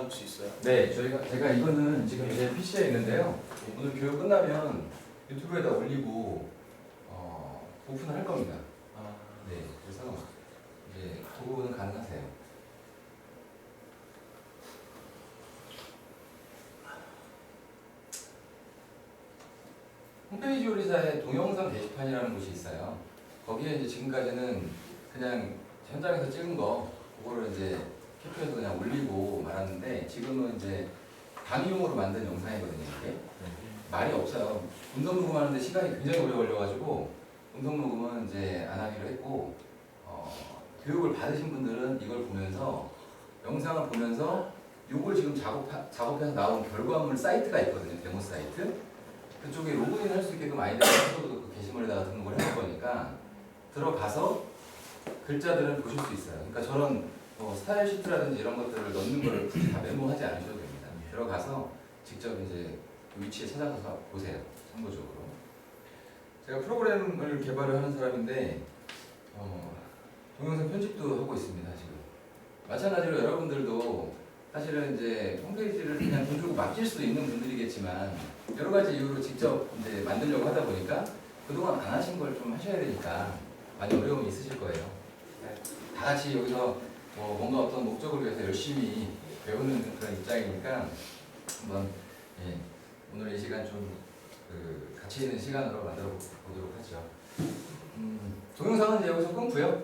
알려줄 수 있어요? 네, 제가 이거는 지금 제 PC에 있는데요. 오늘 교육 끝나면 유튜브에다 올리고 오픈을 할 겁니다. 아, 네, 그래서 이제 그 부분은 가능하세요. 홈페이지 요리사의 동영상 게시판이라는 곳이 있어요. 거기에 이제 지금까지는 그냥 현장에서 찍은 거 그거를 이제 캡처해서 그냥 올리고 말았는데 지금은 이제 강의용으로 만든 영상이거든요. 이게 말이 없어요. 음성 녹음하는데 시간이 굉장히 오래 걸려가지고 음성 녹음은 이제 안 하기로 했고 교육을 받으신 분들은 이걸 보면서 영상을 보면서 요걸 지금 작업해서 나온 결과물 사이트가 있거든요. 데모 사이트. 그쪽에 로그인 할 수 있게끔 아이디어 password 그 게시물에다가 등록을 해놓을 거니까 들어가서 글자들을 보실 수 있어요. 그러니까 저런 스타일 시트라든지 이런 것들을 넣는 걸 굳이 다 메모하지 않으셔도 됩니다. 들어가서 직접 이제 그 위치에 찾아가서 보세요. 참고적으로. 제가 프로그램을 개발을 하는 사람인데 동영상 편집도 하고 있습니다. 지금. 마찬가지로 여러분들도 사실은 이제 홈페이지를 그냥 돈 주고 맡길 수 있는 분들이겠지만 여러 가지 이유로 직접 이제 만들려고 하다 보니까 그동안 안 하신 걸 좀 하셔야 되니까 많이 어려움이 있으실 거예요. 다 같이 여기서 뭔가 어떤 목적을 위해서 열심히 배우는 그런 입장이니까 한번 오늘 이 시간 좀 가치 있는 시간으로 만들어 보도록 하죠. 동영상은 이제 여기서 끊고요.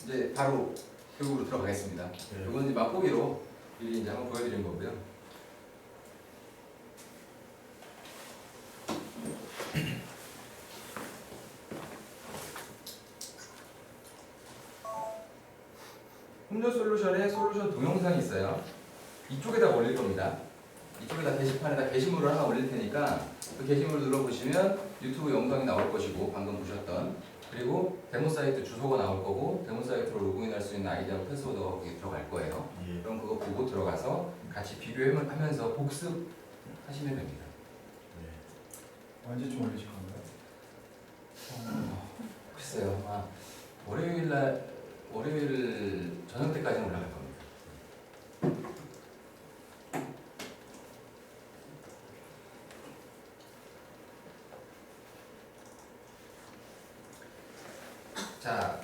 이제 바로 교육으로 들어가겠습니다. 이건 이제 맛보기로 미리 이제 한번 보여드린 거고요. 홈존 솔루션에 솔루션 동영상이 있어요. 이쪽에다 올릴 겁니다. 이쪽에다 게시판에다 게시물을 하나 올릴 테니까 그 게시물 눌러보시면 유튜브 영상이 나올 것이고 방금 보셨던 그리고 데모 사이트 주소가 나올 거고 데모 사이트로 로그인할 수 있는 아이디하고 패스워드가 거기 들어갈 거예요. 그럼 그거 보고 들어가서 같이 비교하면서 복습하시면 됩니다. 언제쯤 올리실 건가요? 글쎄요. 아마 월요일 저녁 때까지는 올라갈 겁니다. 자,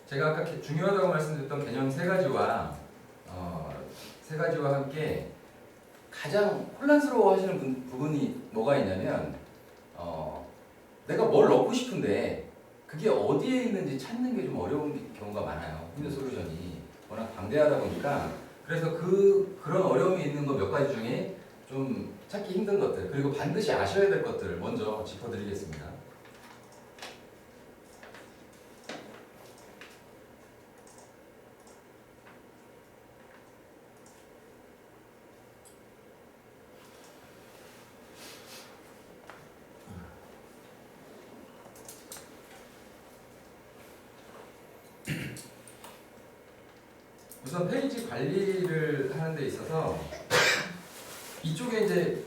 제가 아까 중요하다고 말씀드렸던 개념 세 가지와 함께 가장 혼란스러워하시는 부분이 뭐가 있냐면 내가 뭘 넣고 싶은데 그게 어디에 있는지 찾는 게 좀 어려운 경우가 많아요. 홈존 솔루션이 워낙 방대하다 보니까 그래서 그런 어려움이 있는 거 몇 가지 중에 좀 찾기 힘든 것들 그리고 반드시 아셔야 될 것들을 먼저 짚어드리겠습니다. 우선 페이지 관리를 하는 데 있어서 이쪽에 이제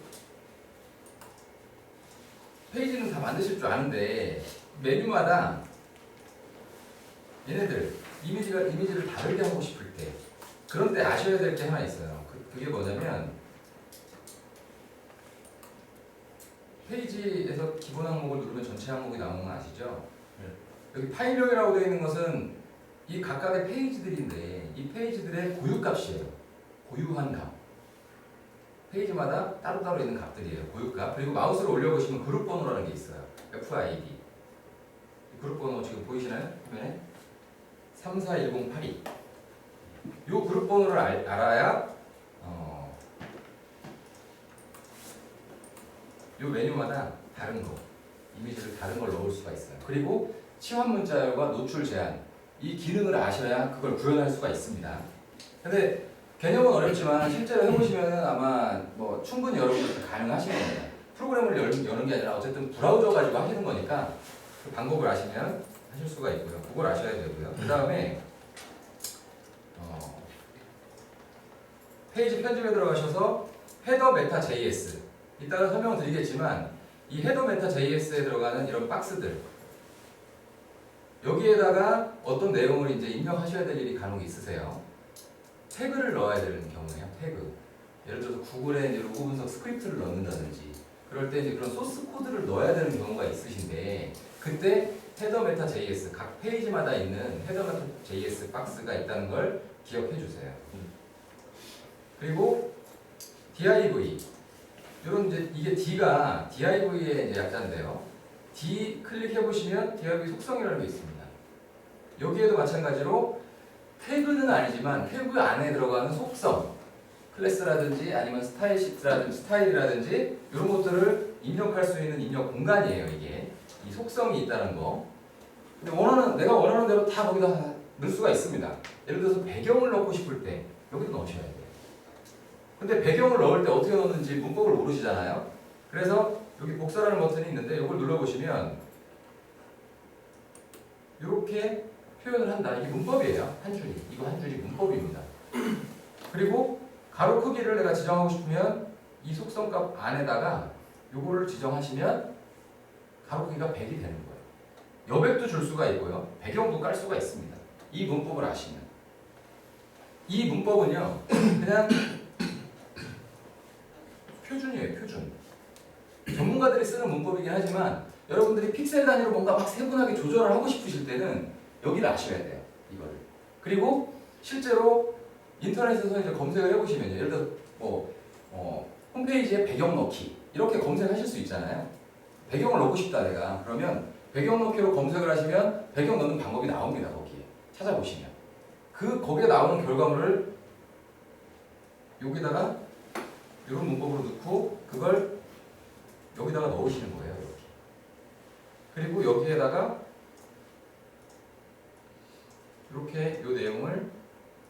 페이지는 다 만드실 줄 아는데 메뉴마다 얘네들 이미지를 다르게 하고 싶을 때 그런 때 아셔야 될 게 하나 있어요. 그게 뭐냐면 페이지에서 기본 항목을 누르면 전체 항목이 나오는 거 아시죠? 여기 파일명이라고 되어 있는 것은 이 각각의 페이지들인데 이 페이지들의 고유값이에요. 고유한 값. 페이지마다 따로따로 있는 값들이에요. 고유값. 그리고 마우스를 올려보시면 그룹 번호라는 게 있어요. FID. 이 그룹 번호 지금 보이시나요? 화면에? 341082. 이 그룹 번호를 알아야 이 메뉴마다 다른 거, 이미지를 다른 걸 넣을 수가 있어요. 그리고 치환 문자열과 노출 제한. 이 기능을 아셔야 그걸 구현할 수가 있습니다. 근데 개념은 어렵지만 실제로 해보시면 아마 충분히 여러분들 가능하실 겁니다. 프로그램을 여는 게 아니라 어쨌든 브라우저 가지고 하시는 거니까 그 방법을 아시면 하실 수가 있고요. 그걸 아셔야 되고요. 그 다음에 페이지 편집에 들어가셔서 헤더 메타 JS 이따가 설명을 드리겠지만 이 헤더 메타 JS에 들어가는 이런 박스들 여기에다가 어떤 내용을 이제 입력하셔야 될 일이 간혹 있으세요. 태그를 넣어야 되는 경우에요. 태그. 예를 들어서 구글에 이제 로고 분석 스크립트를 넣는다든지 그럴 때 이제 그런 소스 코드를 넣어야 되는 경우가 있으신데 그때 헤더 메타 JS 각 페이지마다 있는 헤더 메타 JS 박스가 있다는 걸 기억해 주세요. 그리고 div 이런 이제 이게 D가 div의 이제 약자인데요. D 클릭해 보시면 div 속성이라는 게 있습니다. 여기에도 마찬가지로 태그는 아니지만 태그 안에 들어가는 속성 클래스라든지 아니면 스타일 시트라든지 스타일이라든지 이런 것들을 입력할 수 있는 입력 공간이에요. 이게 이 속성이 있다는 거. 근데 내가 원하는 대로 다 거기다 넣을 수가 있습니다. 예를 들어서 배경을 넣고 싶을 때 여기도 넣으셔야 돼요. 근데 배경을 넣을 때 어떻게 넣는지 문법을 모르시잖아요. 그래서 여기 복사라는 버튼이 있는데 이걸 눌러보시면 이렇게 표현을 한다. 이게 문법이에요. 한 줄이. 이거 한 줄이 문법입니다. 그리고 가로 크기를 내가 지정하고 싶으면 이 속성값 안에다가 요거를 지정하시면 가로 크기가 100이 되는 거예요. 여백도 줄 수가 있고요. 배경도 깔 수가 있습니다. 이 문법을 아시면. 이 문법은요. 그냥 표준이에요. 표준. 전문가들이 쓰는 문법이긴 하지만 여러분들이 픽셀 단위로 뭔가 막 세분하게 조절을 하고 싶으실 때는 여기를 아셔야 돼요. 이거를. 그리고 실제로 인터넷에서 이제 검색을 해보시면요. 예를 들어 홈페이지에 배경 넣기 이렇게 검색하실 수 있잖아요. 배경을 넣고 싶다 내가. 그러면 배경 넣기로 검색을 하시면 배경 넣는 방법이 나옵니다. 거기에 찾아보시면 거기에 나오는 결과물을 여기다가 이런 문법으로 넣고 그걸 여기다가 넣으시는 거예요. 이렇게. 그리고 여기에다가 이렇게 이 내용을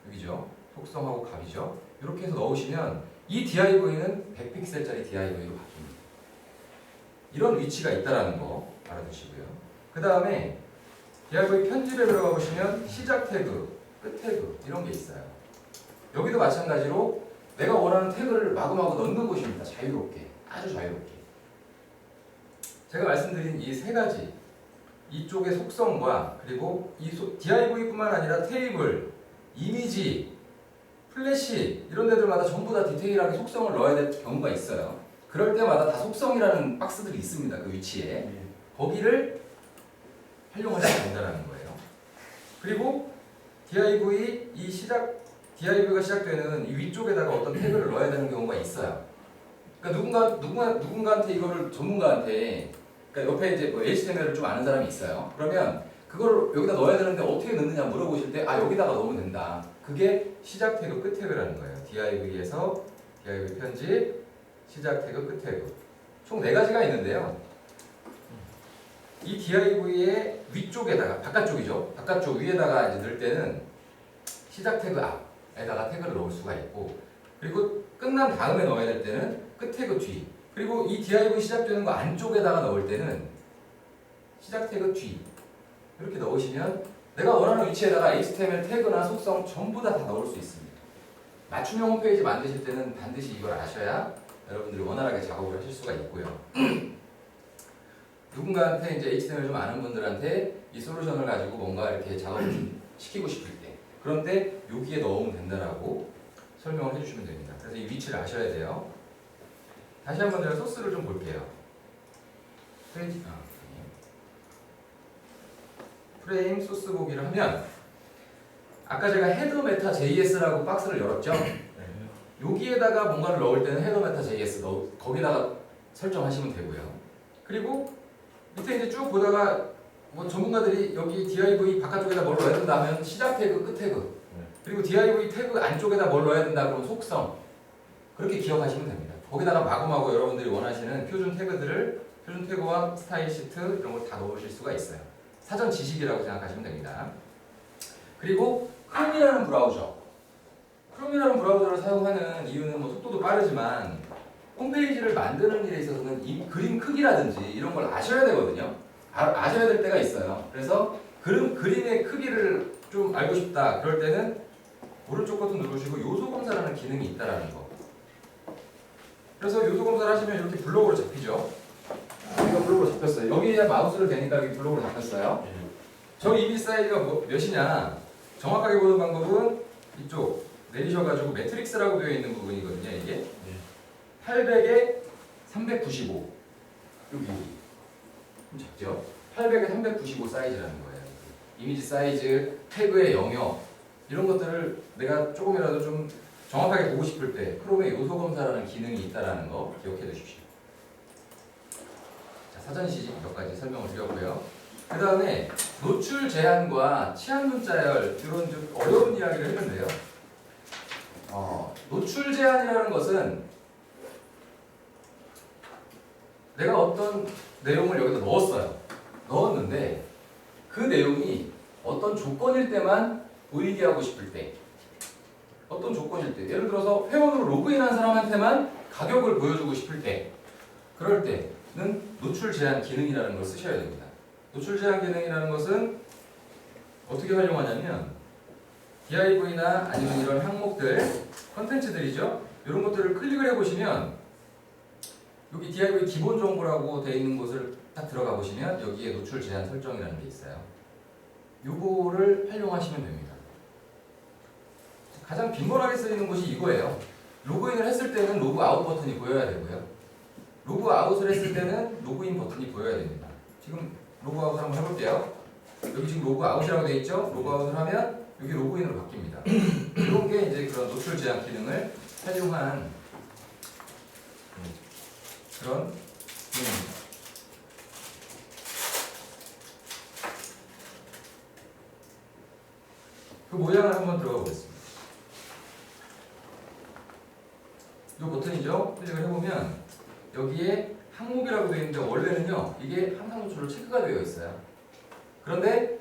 여기죠. 속성하고 값이죠. 이렇게 해서 넣으시면 이 div는 100픽셀짜리 div로 바뀝니다. 이런 위치가 있다라는 거 알아두시고요. 그 다음에 div 편집에 들어가 보시면 시작 태그, 끝 태그 이런 게 있어요. 여기도 마찬가지로 내가 원하는 태그를 마구마구 넣는 곳입니다. 자유롭게, 아주 자유롭게. 제가 말씀드린 이 세 가지 이쪽의 속성과 그리고 이 div뿐만 아니라 테이블, 이미지, 플래시 이런 데들마다 전부 다 디테일하게 속성을 넣어야 될 경우가 있어요. 그럴 때마다 다 속성이라는 박스들이 있습니다. 그 위치에. 거기를 활용하시면 된다는 거예요. 그리고 div가 시작되는 이 위쪽에다가 어떤 태그를 넣어야 되는 경우가 있어요. 그러니까 누군가한테 이거를 전문가한테 그러니까 옆에 이제 HTML을 좀 아는 사람이 있어요. 그러면 그걸 여기다 넣어야 되는데 어떻게 넣느냐 물어보실 때 여기다가 넣으면 된다. 그게 시작 태그, 끝 태그라는 거예요. div에서 div 편집, 시작 태그, 끝 태그. 총 4가지가 있는데요. 이 div의 위쪽에다가 바깥쪽이죠. 바깥쪽 위에다가 이제 넣을 때는 시작 태그 앞에다가 태그를 넣을 수가 있고 그리고 끝난 다음에 넣어야 될 때는 끝 태그 뒤 그리고 이 div 시작되는 거 안쪽에다가 넣을 때는 시작 태그 뒤 이렇게 넣으시면 내가 원하는 위치에다가 HTML 태그나 속성 전부 다 넣을 수 있습니다. 맞춤형 홈페이지 만드실 때는 반드시 이걸 아셔야 여러분들이 원활하게 작업을 하실 수가 있고요. 누군가한테 이제 HTML 좀 아는 분들한테 이 솔루션을 가지고 뭔가 이렇게 작업을 좀 시키고 싶을 때 그런 때 여기에 넣으면 된다라고 설명을 해주시면 됩니다. 그래서 이 위치를 아셔야 돼요. 다시 한번 제가 소스를 좀 볼게요. 프레임 소스 보기를 하면 아까 제가 헤더 메타 JS라고 박스를 열었죠? 여기에다가 뭔가를 넣을 때는 헤더 메타 JS 거기다가 설정하시면 되고요. 그리고 밑에 이제 쭉 보다가 뭐 전문가들이 여기 div 바깥쪽에다 뭘 넣어야 된다 하면 시작 태그, 끝 태그 그리고 div 태그 안쪽에다 뭘 넣어야 된다 그러면 속성 그렇게 기억하시면 됩니다. 거기다가 마구마구 여러분들이 원하시는 표준 태그와 스타일 시트 이런 걸 다 넣으실 수가 있어요. 사전 지식이라고 생각하시면 됩니다. 그리고 크롬이라는 브라우저를 사용하는 이유는 뭐 속도도 빠르지만 홈페이지를 만드는 일에 있어서는 이 그림 크기라든지 이런 걸 아셔야 되거든요. 아셔야 될 때가 있어요. 그래서 그림의 크기를 좀 알고 싶다. 그럴 때는 오른쪽 버튼 누르시고 요소 검사라는 기능이 있다라는 거. 그래서 요소 검사를 하시면 이렇게 블록으로 잡히죠. 여기가 블록으로 잡혔어요. 여기에 마우스를 대니까 여기 블록으로 잡혔어요. 저 이미지 사이즈가 몇이냐? 정확하게 보는 방법은 이쪽 내리셔가지고 매트릭스라고 되어 있는 부분이거든요. 이게 800에 395 여기 좀 작죠? 800에 395 사이즈라는 거예요. 이미지 사이즈, 태그의 영역 이런 것들을 내가 조금이라도 좀 정확하게 보고 싶을 때 크롬의 요소 검사라는 기능이 있다는 거 기억해 두십시오. 자, 사전시 몇 가지 설명을 드렸고요. 그 다음에 노출 제한과 치안 문자열 이런 좀 어려운 이야기를 했는데요. 노출 제한이라는 것은 내가 어떤 내용을 여기다 넣었는데 그 내용이 어떤 조건일 때만 보이게 하고 싶을 때 어떤 조건일 때 예를 들어서 회원으로 로그인한 사람한테만 가격을 보여주고 싶을 때 그럴 때는 노출 제한 기능이라는 걸 쓰셔야 됩니다. 노출 제한 기능이라는 것은 어떻게 활용하냐면 DIV나 아니면 이런 항목들, 컨텐츠들이죠. 이런 것들을 클릭을 해보시면 여기 DIV 기본 정보라고 되어 있는 곳을 딱 들어가 보시면 여기에 노출 제한 설정이라는 게 있어요. 요거를 활용하시면 됩니다. 가장 빈번하게 쓰이는 곳이 이거예요. 로그인을 했을 때는 로그아웃 버튼이 보여야 되고요. 로그아웃을 했을 때는 로그인 버튼이 보여야 됩니다. 지금 로그아웃 한번 해볼게요. 여기 지금 로그아웃이라고 되어 있죠? 로그아웃을 하면 여기 로그인으로 바뀝니다. 이런 게 이제 그런 노출 제한 기능을 활용한 그런 기능입니다. 그 모양을 한번 들어가 보겠습니다. 이 버튼이죠. 클릭을 해보면 여기에 항목이라고 되어 있는데 원래는요 이게 항상 노출로 체크가 되어 있어요. 그런데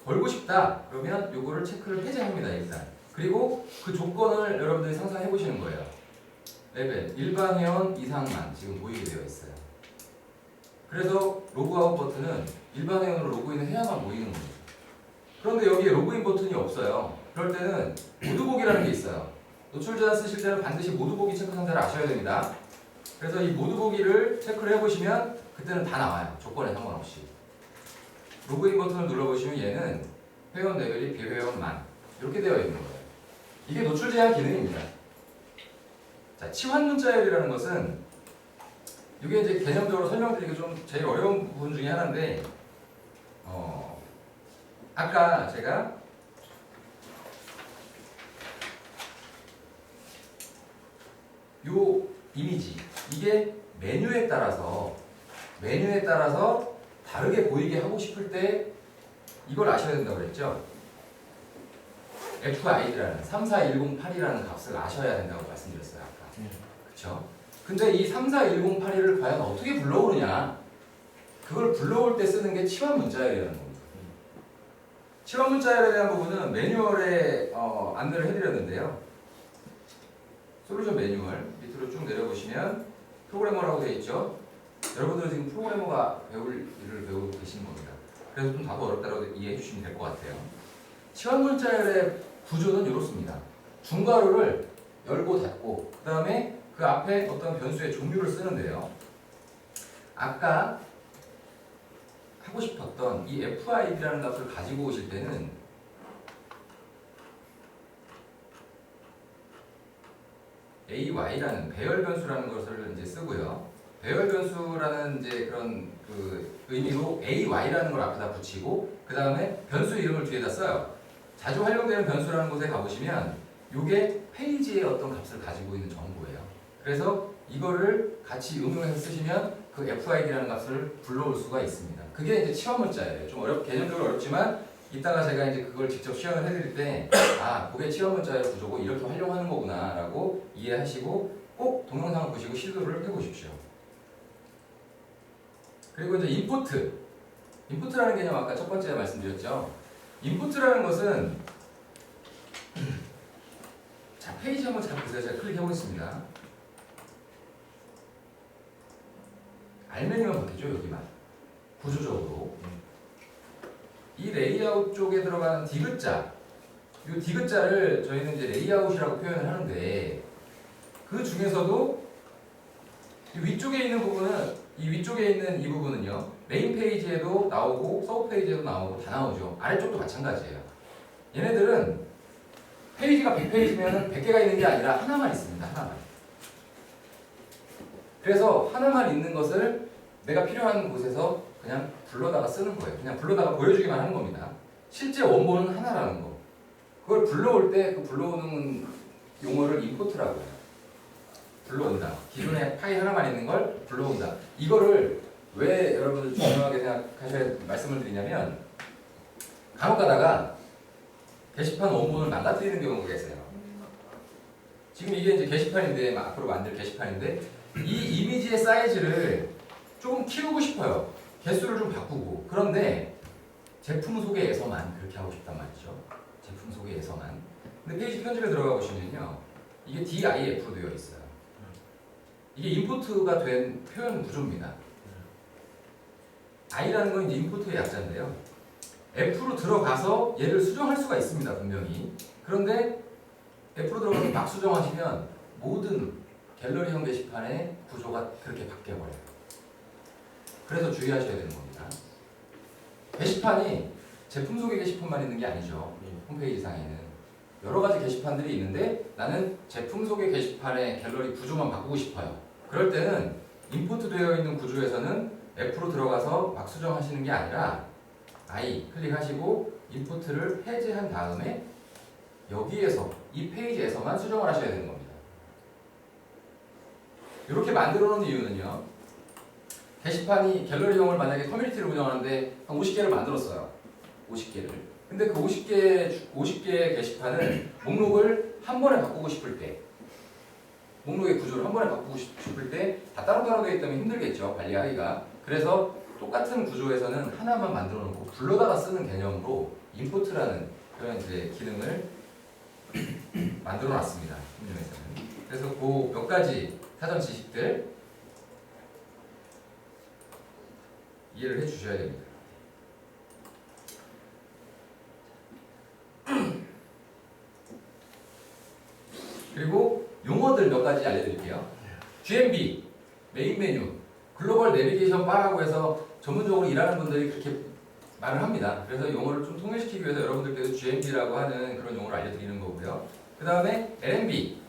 걸고 싶다 그러면 이거를 체크를 해제합니다. 일단 그리고 그 조건을 여러분들이 상상해 보시는 거예요. 레벨 일반 회원 이상만 지금 보이게 되어 있어요. 그래서 로그아웃 버튼은 일반 회원으로 로그인을 해야만 보이는 겁니다. 그런데 여기에 로그인 버튼이 없어요. 그럴 때는 모두 보기라는 게 있어요. 노출 제한 쓰실 때는 반드시 모두 보기 체크 상태를 아셔야 됩니다. 그래서 이 모두 보기를 체크를 해보시면 그때는 다 나와요. 조건에 상관없이. 로그인 버튼을 눌러보시면 얘는 회원 레벨이 비회원만 이렇게 되어 있는 거예요. 이게 노출 제한 기능입니다. 자, 치환 문자열이라는 것은 이게 이제 개념적으로 설명드리기 좀 제일 어려운 부분 중에 하나인데 아까 제가 요 이미지 이게 메뉴에 따라서 다르게 보이게 하고 싶을 때 이걸 아셔야 된다고 그랬죠. FID라는 34108이라는 값을 아셔야 된다고 말씀드렸어요 아까. 그렇죠? 근데 이 34108을 과연 어떻게 불러오느냐? 그걸 불러올 때 쓰는 게 치환 문자열이라는 겁니다. 치환 문자열에 대한 부분은 매뉴얼에 안내를 해드렸는데요. 솔루션 매뉴얼 밑으로 쭉 내려보시면 프로그래머라고 되어 있죠. 여러분들은 지금 프로그래머가 배울 일을 배우고 계시는 겁니다. 그래서 좀 다소 어렵다고 이해해 주시면 될 것 같아요. 치환 문자열의 구조는 이렇습니다. 중괄호를 열고 닫고 그 다음에 그 앞에 어떤 변수의 종류를 쓰는데요. 아까 하고 싶었던 이 FID라는 값을 가지고 오실 때는 AY라는 배열 변수라는 것을 이제 쓰고요. 배열 변수라는 이제 그런 그 의미로 AY라는 걸 앞에다 붙이고 그 다음에 변수 이름을 뒤에다 써요. 자주 활용되는 변수라는 곳에 가보시면 이게 페이지의 어떤 값을 가지고 있는 정보예요. 그래서 이거를 같이 응용해서 쓰시면 그 FID라는 값을 불러올 수가 있습니다. 그게 이제 치환 문자예요. 좀 개념적으로 어렵지만 이따가 제가 이제 그걸 직접 시연을 해드릴 때 그게 치환 문자의 구조고 이렇게 활용하는 거구나라고 이해하시고 꼭 동영상을 보시고 시도를 해보십시오. 그리고 이제 인푸트라는 개념 아까 첫 번째 말씀드렸죠. 인푸트라는 것은 자 페이지 한번 잘 보세요. 제가 클릭해 보겠습니다. 알메뉴만 바뀌죠 여기만 구조적으로. 이 레이아웃 쪽에 들어가는 디귿자, 이 디귿자를 저희는 이제 레이아웃이라고 표현을 하는데 그 중에서도 이 위쪽에 있는 부분은 이 부분은요 메인 페이지에도 나오고 서브 페이지에도 나오고 다 나오죠. 아래쪽도 마찬가지예요. 얘네들은 페이지가 100페이지면 100개가 있는 게 아니라 하나만 있습니다. 하나만. 그래서 하나만 있는 것을 내가 필요한 곳에서 그냥 불러다가 쓰는 거예요. 그냥 불러다가 보여주기만 하는 겁니다. 실제 원본은 하나라는 거. 그걸 불러올 때 그 불러오는 용어를 임포트라고 해요. 불러온다. 기존에 파일 하나만 있는 걸 불러온다. 이거를 왜 여러분들 중요하게 생각하셔야 말씀을 드리냐면 간혹 가다가 게시판 원본을 망가뜨리는 경우가 계세요. 지금 이게 이제 게시판인데 앞으로 만들 게시판인데 이 이미지의 사이즈를 조금 키우고 싶어요. 개수를 좀 바꾸고. 그런데 제품 소개에서만 그렇게 하고 싶단 말이죠. 제품 소개에서만. 근데 페이지 편집에 들어가 보시면요. 이게 DIF로 되어 있어요. 이게 임포트가 된 표현 구조입니다. I라는 건 이제 임포트의 약자인데요. F로 들어가서 얘를 수정할 수가 있습니다. 분명히. 그런데 F로 들어가서 막 수정하시면 모든 갤러리형 게시판의 구조가 그렇게 바뀌어버려요. 그래서 주의하셔야 되는 겁니다. 게시판이 제품 소개 게시판만 있는 게 아니죠. 홈페이지 상에는 여러 가지 게시판들이 있는데 나는 제품 소개 게시판의 갤러리 구조만 바꾸고 싶어요. 그럴 때는 임포트 되어 있는 구조에서는 F로 들어가서 막 수정하시는 게 아니라 I 클릭하시고 임포트를 해제한 다음에 여기에서 이 페이지에서만 수정을 하셔야 되는 겁니다. 이렇게 만들어 놓은 이유는요. 게시판이 갤러리용을 만약에 커뮤니티를 운영하는데 한 50개를 만들었어요. 50개를. 근데 그 50개의 게시판을 목록을 한 번에 바꾸고 싶을 때 목록의 구조를 한 번에 바꾸고 싶을 때 다 따로따로 되어 있다면 힘들겠죠. 관리하기가. 그래서 똑같은 구조에서는 하나만 만들어 놓고 불러다가 쓰는 개념으로 임포트라는 그런 이제 기능을 만들어 놨습니다. 힘듦에서는. 그래서 그 몇 가지 사전 지식들 이해를 해 주셔야 됩니다. 그리고 용어들 몇 가지 알려드릴게요. GMB, 메인 메뉴, 글로벌 내비게이션 바라고 해서 전문적으로 일하는 분들이 그렇게 말을 합니다. 그래서 용어를 좀 통일시키기 위해서 여러분들께서 GMB라고 하는 그런 용어를 알려드리는 거고요. 그 다음에 LNB,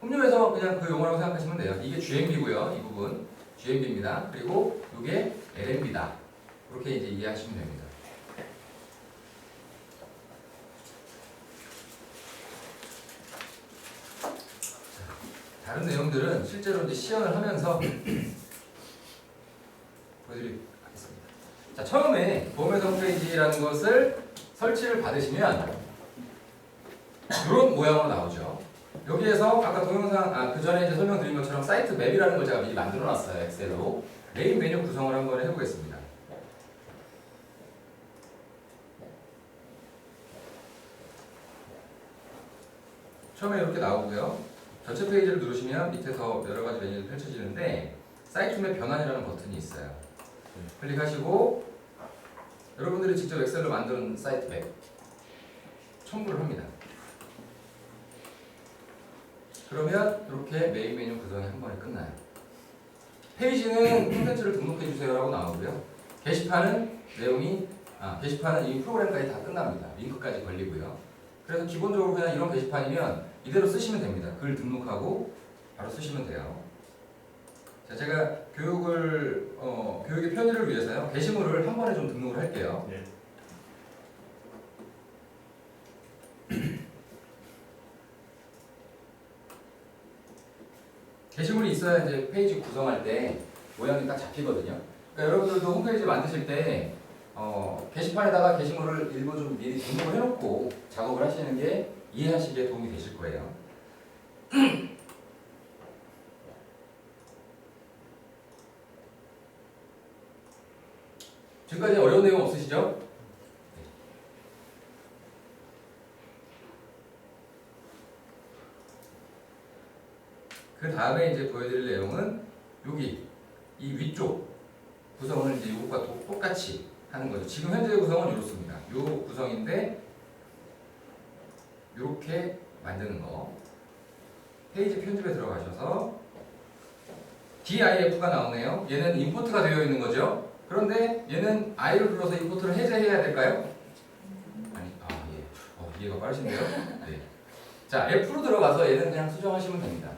홈용에서 그냥 그 용어라고 생각하시면 돼요. 이게 GMB고요. 이 부분 GMB입니다. 그리고 이게 LNB다. 그렇게 이제 이해하시면 됩니다. 다른 내용들은 실제로 이제 시연을 하면서 보여드리겠습니다. 자, 처음에 보험회사 홈페이지라는 것을 설치를 받으시면 이런 모양으로 나오죠. 여기에서 아까 동영상 그 전에 이제 설명드린 것처럼 사이트 맵이라는 걸 제가 미리 만들어놨어요. 엑셀로. 메인 메뉴 구성을 한번 해보겠습니다. 처음에 이렇게 나오고요. 전체 페이지를 누르시면 밑에서 여러 가지 메뉴가 펼쳐지는데 사이트 맵 변환이라는 버튼이 있어요. 클릭하시고 여러분들이 직접 엑셀로 만든 사이트 맵 첨부를 합니다. 그러면 이렇게 메인 메뉴 구성이 한 번에 끝나요. 페이지는 콘텐츠를 등록해 주세요라고 나오고요. 게시판은 게시판은 이 프로그램까지 다 끝납니다. 링크까지 걸리고요. 그래서 기본적으로 그냥 이런 게시판이면 이대로 쓰시면 됩니다. 글 등록하고 바로 쓰시면 돼요. 자, 제가 교육의 편의를 위해서요. 게시물을 한 번에 좀 등록을 할게요. 네. 게시물이 있어야 이제 페이지 구성할 때 모양이 딱 잡히거든요. 그러니까 여러분들도 홈페이지 만드실 때 게시판에다가 게시물을 일부 좀 미리 등록을 해놓고 작업을 하시는 게 이해하시기에 도움이 되실 거예요. 지금까지 어려운 내용 없으시죠? 그 다음에 이제 보여드릴 내용은 여기 이 위쪽 구성을 이제 이것과 똑같이 하는 거죠. 지금 현재 구성은 이렇습니다. 이 구성인데 이렇게 만드는 거. 페이지 편집에 들어가셔서 DIF가 나오네요. 얘는 임포트가 되어 있는 거죠. 그런데 얘는 I를 불러서 임포트를 해제해야 될까요? 아니, 예. 이해가 빠르신데요? 네. 자, F로 들어가서 얘는 그냥 수정하시면 됩니다.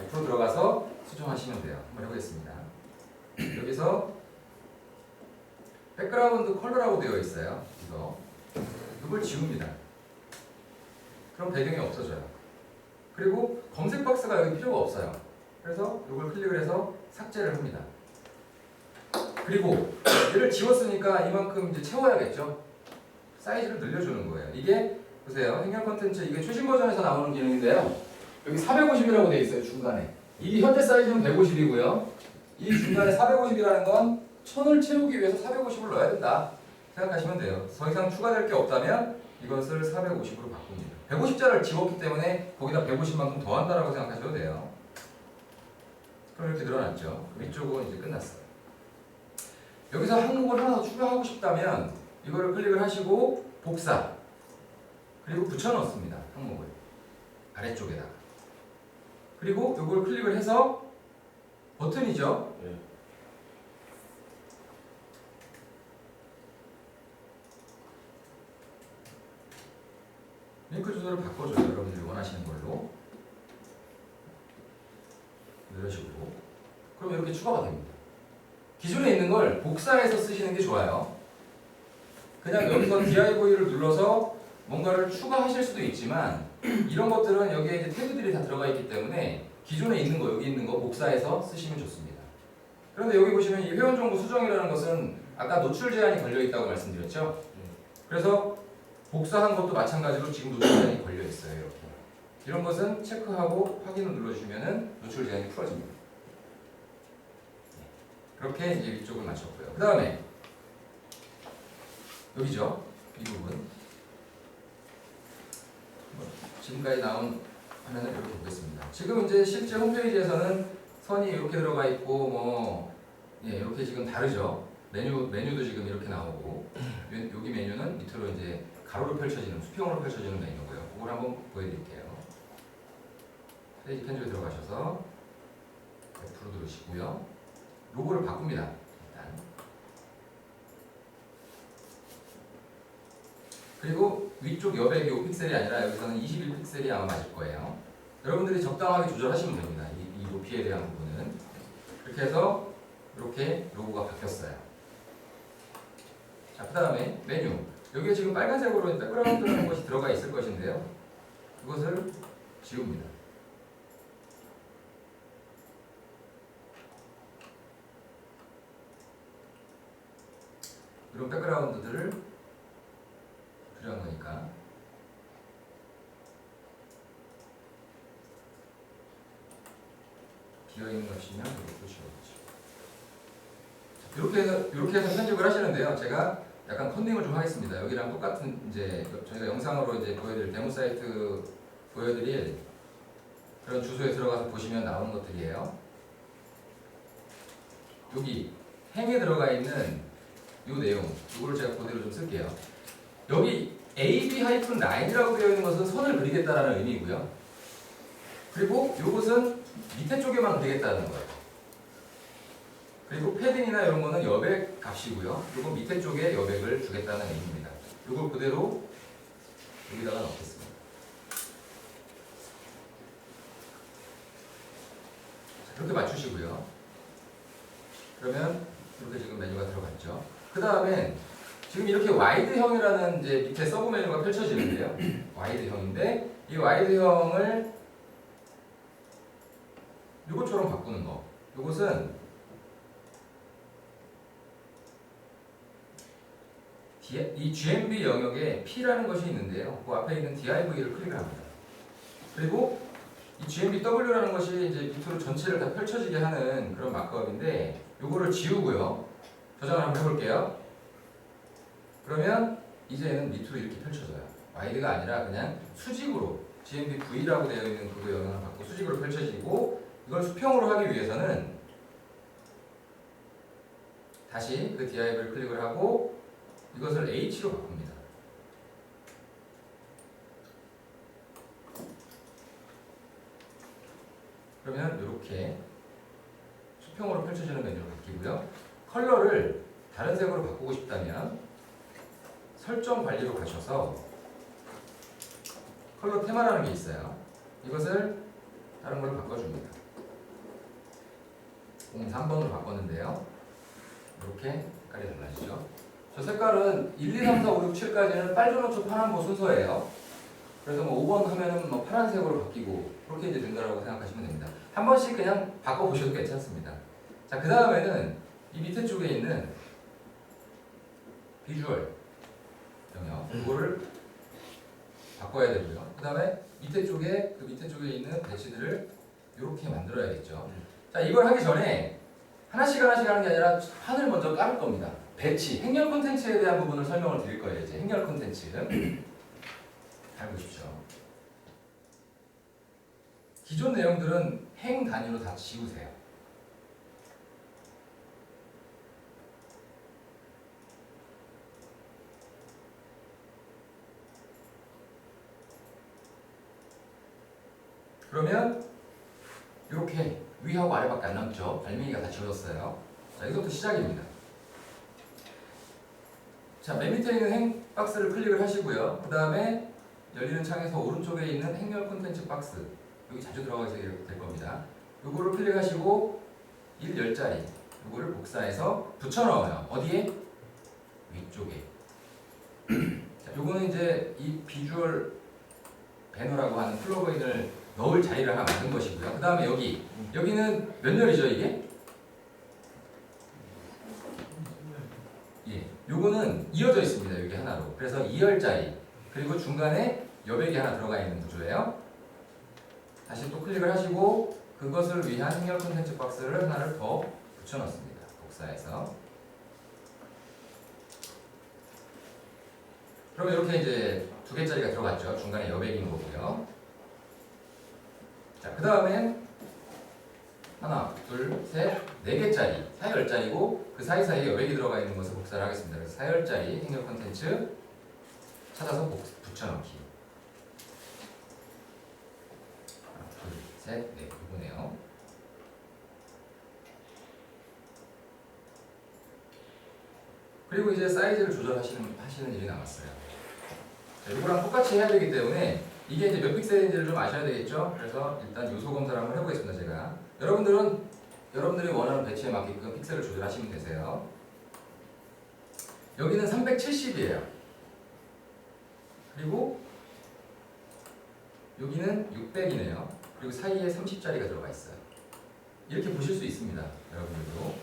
F로 들어가서 수정하시면 돼요. 한번 해보겠습니다. 여기서 백그라운드 컬러라고 되어 있어요. 이걸 지웁니다. 그럼 배경이 없어져요. 그리고 검색 박스가 여기 필요가 없어요. 그래서 이걸 클릭을 해서 삭제를 합니다. 그리고 얘를 지웠으니까 이만큼 이제 채워야겠죠. 사이즈를 늘려주는 거예요. 이게 보세요. 행렬 컨텐츠 이게 최신 버전에서 나오는 기능인데요. 여기 450이라고 되어 있어요. 중간에. 이 현재 사이즈는 150이고요. 이 중간에 450이라는 건 1000을 채우기 위해서 450을 넣어야 된다 생각하시면 돼요. 더 이상 추가될 게 없다면 이것을 450으로 바꿉니다. 150자를 지웠기 때문에 거기다 150만큼 더한다라고 생각하셔도 돼요. 그럼 이렇게 늘어났죠. 위쪽은 이제 끝났어요. 여기서 항목을 하나 더 추가하고 싶다면 이거를 클릭을 하시고 복사 그리고 붙여넣습니다. 항목을 아래쪽에다가 그리고 이걸 클릭을 해서 버튼이죠. 네. 링크 주소를 바꿔줘요. 여러분들이 원하시는 걸로 이런 식으로. 그럼 이렇게 추가가 됩니다. 기존에 있는 걸 복사해서 쓰시는 게 좋아요. 그냥 여기서 DIV를 눌러서 뭔가를 추가하실 수도 있지만 이런 것들은 여기에 이제 태그들이 다 들어가 있기 때문에 기존에 있는 거, 여기 있는 거 복사해서 쓰시면 좋습니다. 그런데 여기 보시면 이 회원 정보 수정이라는 것은 아까 노출 제한이 걸려 있다고 말씀드렸죠. 그래서 복사한 것도 마찬가지로 지금 노출 제한이 걸려 있어요. 이렇게. 이런 것은 체크하고 확인을 눌러주시면은 노출 제한이 풀어집니다. 그렇게 이제 위쪽을 맞췄고요. 그 다음에 여기죠. 이 부분. 지금까지 나온 화면을 이렇게 보겠습니다. 지금 이제 실제 홈페이지에서는 선이 이렇게 들어가 있고 이렇게 지금 다르죠. 메뉴도 지금 이렇게 나오고 여기 메뉴는 밑으로 이제 가로로 펼쳐지는 수평으로 펼쳐지는 메뉴고요. 그걸 한번 보여드릴게요. 페이지 편집에 들어가셔서 F로 누르시고요. 로고를 바꿉니다. 일단. 그리고 위쪽 여백이 5픽셀이 아니라 여기서는 21픽셀이 아마 맞을 거예요. 여러분들이 적당하게 조절하시면 됩니다. 이 높이에 대한 부분은. 이렇게 해서 이렇게 로고가 바뀌었어요. 자, 그 다음에 메뉴. 여기에 지금 빨간색으로 백그라운드라는 것이 들어가 있을 것인데요. 그것을 지웁니다. 이런 백그라운드들을 필요한 거니까 비어있는 값이면 이것도 지워야죠. 이렇게 해서 편집을 하시는데요. 제가 약간 컨닝을 좀 하겠습니다. 여기랑 똑같은 이제 저희가 영상으로 이제 보여드릴 데모 사이트 보여드릴 그런 주소에 들어가서 보시면 나오는 것들이에요. 여기 행에 들어가 있는 이 내용, 이거를 제가 그대로 좀 쓸게요. 여기 AB-9이라고 되어 있는 것은 선을 그리겠다라는 의미고요. 그리고 이것은 밑에 쪽에만 그리겠다는 거예요. 그리고 패딩이나 이런 거는 여백 값이고요. 이거 밑에 쪽에 여백을 주겠다는 의미입니다. 이걸 그대로 여기다가 넣겠습니다. 이렇게 맞추시고요. 그러면 이렇게 지금 메뉴가 들어갔죠. 그 다음에 지금 이렇게 와이드형이라는 이제 밑에 서브 메뉴가 펼쳐지는데요. 와이드형인데 이 와이드형을 이것처럼 바꾸는 거. 이것은 이 GMB 영역에 P라는 것이 있는데요. 그 앞에 있는 DIV를 클릭을 합니다. 그리고 이 GMBW라는 것이 이제 밑으로 전체를 다 펼쳐지게 하는 그런 마크업인데 이거를 지우고요. 저장을 한번 해볼게요. 그러면 이제는 밑으로 이렇게 펼쳐져요. 와이드가 아니라 그냥 수직으로 GMBV라고 되어 있는 그거 영역을 받고 수직으로 펼쳐지고 이걸 수평으로 하기 위해서는 다시 그 DIV를 클릭을 하고 이것을 H로 바꿉니다. 그러면 이렇게 수평으로 펼쳐지는 메뉴로 바뀌고요. 컬러를 다른 색으로 바꾸고 싶다면 설정 관리로 가셔서 컬러 테마라는 게 있어요. 이것을 다른 걸로 바꿔줍니다. 03번으로 바꿨는데요. 이렇게 색깔이 달라지죠. 저 색깔은 1, 2, 3, 4, 5, 6, 7까지는 빨주노초 파란보 순서예요. 그래서 뭐 5번 하면은 뭐 파란색으로 바뀌고 그렇게 이제 된다라고 생각하시면 됩니다. 한 번씩 그냥 바꿔보셔도 괜찮습니다. 자, 그 다음에는 이 밑에 쪽에 있는 비주얼 영역 이거를 바꿔야 되고요. 그 다음에 밑에 쪽에 있는 배치들을 이렇게 만들어야겠죠. 자, 이걸 하기 전에 하나씩 하는 게 아니라 판을 먼저 깔을 겁니다. 배치, 행렬 콘텐츠에 대한 부분을 설명을 드릴 거예요. 이제 행렬 콘텐츠 잘 보십시오. 기존 내용들은 행 단위로 다 지우세요. 그러면 이렇게 위하고 아래밖에 안 남죠. 발명이가 다 지워졌어요. 자, 이것부터 시작입니다. 자, 맨 밑에 있는 행 박스를 클릭을 하시고요. 그 다음에 열리는 창에서 오른쪽에 있는 행렬 콘텐츠 박스, 여기 자주 들어가게 될 겁니다. 요거를 클릭하시고 1, 10자리 요거를 복사해서 붙여넣어요. 어디에? 위쪽에. 자, 요거는 이제 이 비주얼 배너라고 하는 플러그인을 넣을 자리를 하나 만든 것이고요. 그 다음에 여기는 몇 열이죠 이게? 예, 요거는 이어져 있습니다. 여기 하나로. 그래서 2열짜리 그리고 중간에 여백이 하나 들어가 있는 구조예요. 다시 또 클릭을 하시고 그것을 위한 행렬 콘텐츠 박스를 하나를 더 붙여넣습니다. 복사해서. 그럼 이렇게 이제 2개짜리가 들어갔죠. 중간에 여백인 거고요. 자, 그 다음엔 하나, 둘, 셋, 4개짜리 4열짜리고 그 사이사이에 여백이 들어가 있는 것을 복사를 하겠습니다. 그래서 4열짜리 행렬 콘텐츠 찾아서 붙여넣기. 하나, 둘, 셋, 넷, 이거네요. 그리고 이제 사이즈를 조절하시는 일이 남았어요. 자, 이거랑 똑같이 해야 되기 때문에 이게 이제 몇 픽셀인지를 좀 아셔야 되겠죠? 그래서 일단 요소 검사를 한번 해보겠습니다. 제가 여러분들이 원하는 배치에 맞게끔 픽셀을 조절하시면 되세요. 여기는 370이에요. 그리고 여기는 600이네요. 그리고 사이에 30짜리가 들어가 있어요. 이렇게 보실 수 있습니다. 여러분들도.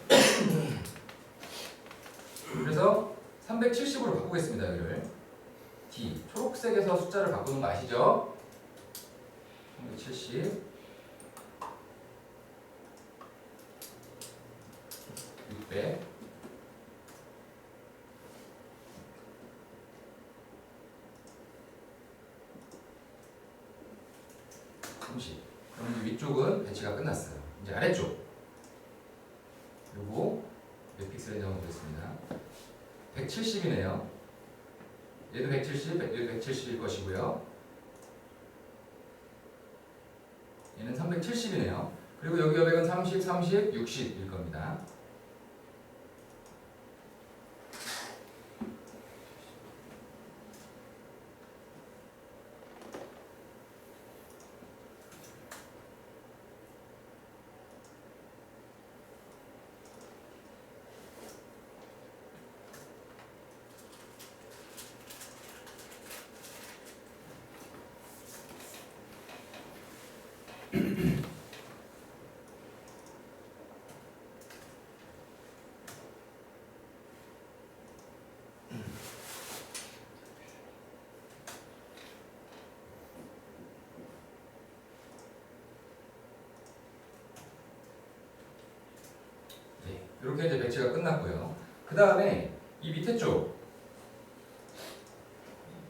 그래서 370으로 바꾸겠습니다. 여기를 D 초록색에서 숫자를 바꾸는 거 아시죠? 370 600 30. 그럼 이제 위쪽은 배치가 끝났어요. 이제 아래쪽 요거 몇 픽셀인지 한번 보겠습니다. 170이네요. 얘도 170, 얘도 170일 것이고요. 얘는 370이네요. 그리고 여기 여백은 30, 30, 60일 겁니다. 이렇게 이제 배치가 끝났고요. 그 다음에 이 밑에 쪽,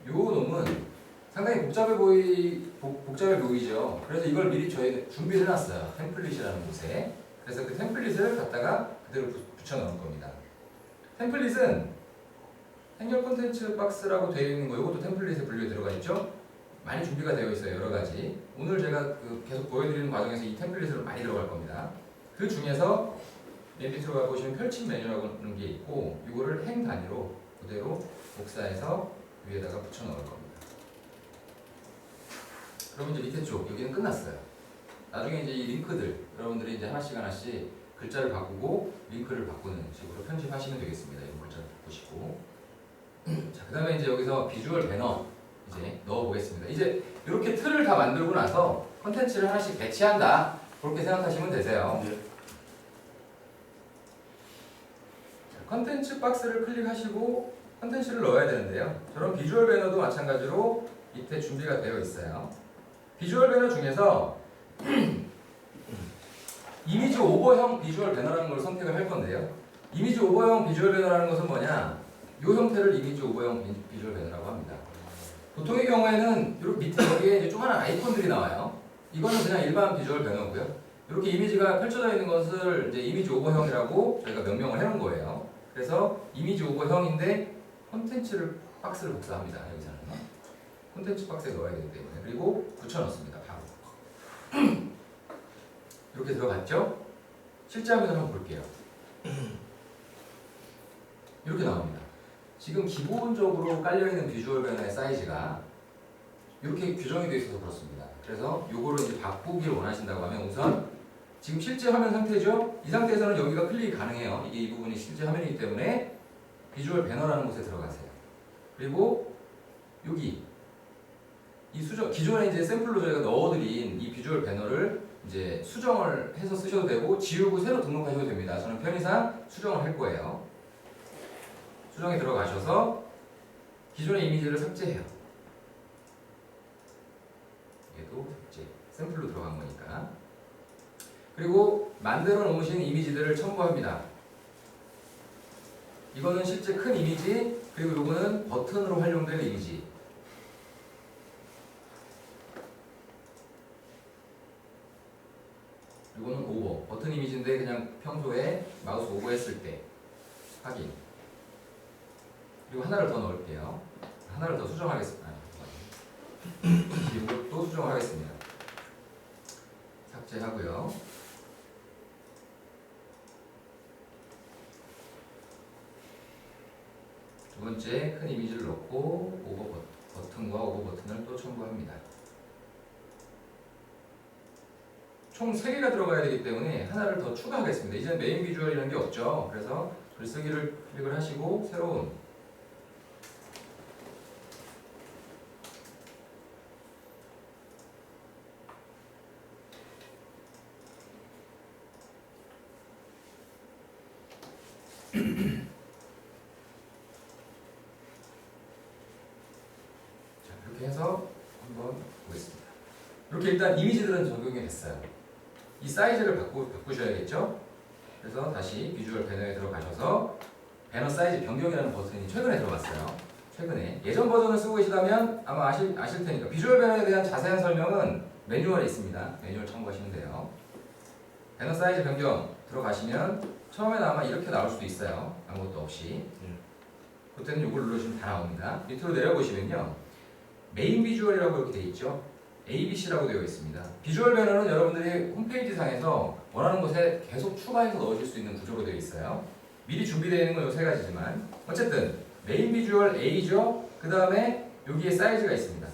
요 놈은 상당히 복잡해 보이죠. 그래서 이걸 미리 저희는 준비를 해놨어요. 템플릿이라는 곳에. 그래서 그 템플릿을 갖다가 그대로 붙여 넣을 겁니다. 템플릿은 행렬 콘텐츠 박스라고 되어 있는 거, 이것도 템플릿에 분류에 들어가 있죠. 많이 준비가 되어 있어요. 여러 가지. 오늘 제가 계속 보여드리는 과정에서 이 템플릿으로 많이 들어갈 겁니다. 그 중에서 맨 밑으로 가보시면 펼침 메뉴라고 하는 게 있고 이거를 행 단위로 그대로 복사해서 위에다가 붙여 넣을 겁니다. 그럼 이제 밑에 쪽 여기는 끝났어요. 나중에 이제 이 링크들 여러분들이 이제 하나씩 글자를 바꾸고 링크를 바꾸는 식으로 편집하시면 되겠습니다. 이런 글자를 바꾸시고 자, 그 다음에 이제 여기서 비주얼 배너 이제 넣어 보겠습니다. 이제 이렇게 틀을 다 만들고 나서 컨텐츠를 하나씩 배치한다 그렇게 생각하시면 되세요. 네. 컨텐츠 박스를 클릭하시고 컨텐츠를 넣어야 되는데요. 저런 비주얼 배너도 마찬가지로 밑에 준비가 되어 있어요. 비주얼 배너 중에서 이미지 오버형 비주얼 배너라는 걸 선택을 할 건데요. 이미지 오버형 비주얼 배너라는 것은 뭐냐? 이 형태를 이미지 오버형 비주얼 배너라고 합니다. 보통의 경우에는 이렇게 밑에 여기에 이제 조그마한 아이콘들이 나와요. 이거는 그냥 일반 비주얼 배너고요. 이렇게 이미지가 펼쳐져 있는 것을 이제 이미지 오버형이라고 저희가 명명을 해놓은 거예요. 그래서 이미지 오버형인데 콘텐츠를 박스를 복사합니다. 여기서는 콘텐츠 박스에 넣어야 되기 때문에 그리고 붙여 넣습니다. 바로 이렇게 들어갔죠? 실제 화면을 한번 볼게요. 이렇게 나옵니다. 지금 기본적으로 깔려있는 비주얼 배너의 사이즈가 이렇게 규정이 되어 있어서 그렇습니다. 그래서 요거를 이제 바꾸기를 원하신다고 하면 우선 지금 실제 화면 상태죠? 이 상태에서는 여기가 클릭이 가능해요. 이게 이 부분이 실제 화면이기 때문에 비주얼 배너라는 곳에 들어가세요. 그리고 여기 이 수정 기존에 이제 샘플로 저희가 넣어드린 이 비주얼 배너를 이제 수정을 해서 쓰셔도 되고 지우고 새로 등록하셔도 됩니다. 저는 편의상 수정을 할 거예요. 수정에 들어가셔서 기존의 이미지를 삭제해요. 얘도 삭제. 샘플로 들어간 거니까. 그리고 만들어 놓으신 이미지들을 첨부합니다. 이거는 실제 큰 이미지, 그리고 이거는 버튼으로 활용된 이미지. 이거는 오버. 버튼 이미지인데 그냥 평소에 마우스 오버 했을 때 확인. 그리고 하나를 더 넣을게요. 하나를 더 수정하겠습니다. 이것도 수정하겠습니다. 삭제하고요. 두 번째 큰 이미지를 넣고 오버 버튼과 오버 버튼을 또 첨부합니다. 총 3개가 들어가야 되기 때문에 하나를 더 추가하겠습니다. 이제는 메인 비주얼이라는 게 없죠. 그래서 글쓰기를 클릭을 하시고 새로운 자, 이렇게 해서 한번 보겠습니다. 이렇게 일단 이미지들은 적용이 됐어요. 이 사이즈를 바꾸셔야겠죠? 그래서 다시 비주얼 배너에 들어가셔서 배너 사이즈 변경이라는 버튼이 최근에 들어갔어요. 최근에 예전 버전을 쓰고 계시다면 아마 아실 테니까 비주얼 배너에 대한 자세한 설명은 매뉴얼에 있습니다. 매뉴얼 참고하시면 돼요. 배너 사이즈 변경 들어가시면 처음에는 아마 이렇게 나올 수도 있어요. 아무것도 없이. 그때는 이걸 누르시면 다 나옵니다. 밑으로 내려보시면요. 메인 비주얼이라고 이렇게 되어 있죠. ABC라고 되어 있습니다. 비주얼 배너는 여러분들이 홈페이지 상에서 원하는 곳에 계속 추가해서 넣으실 수 있는 구조로 되어 있어요. 미리 준비되어 있는 건 이 3가지지만 어쨌든 메인 비주얼 A죠. 그 다음에 여기에 사이즈가 있습니다.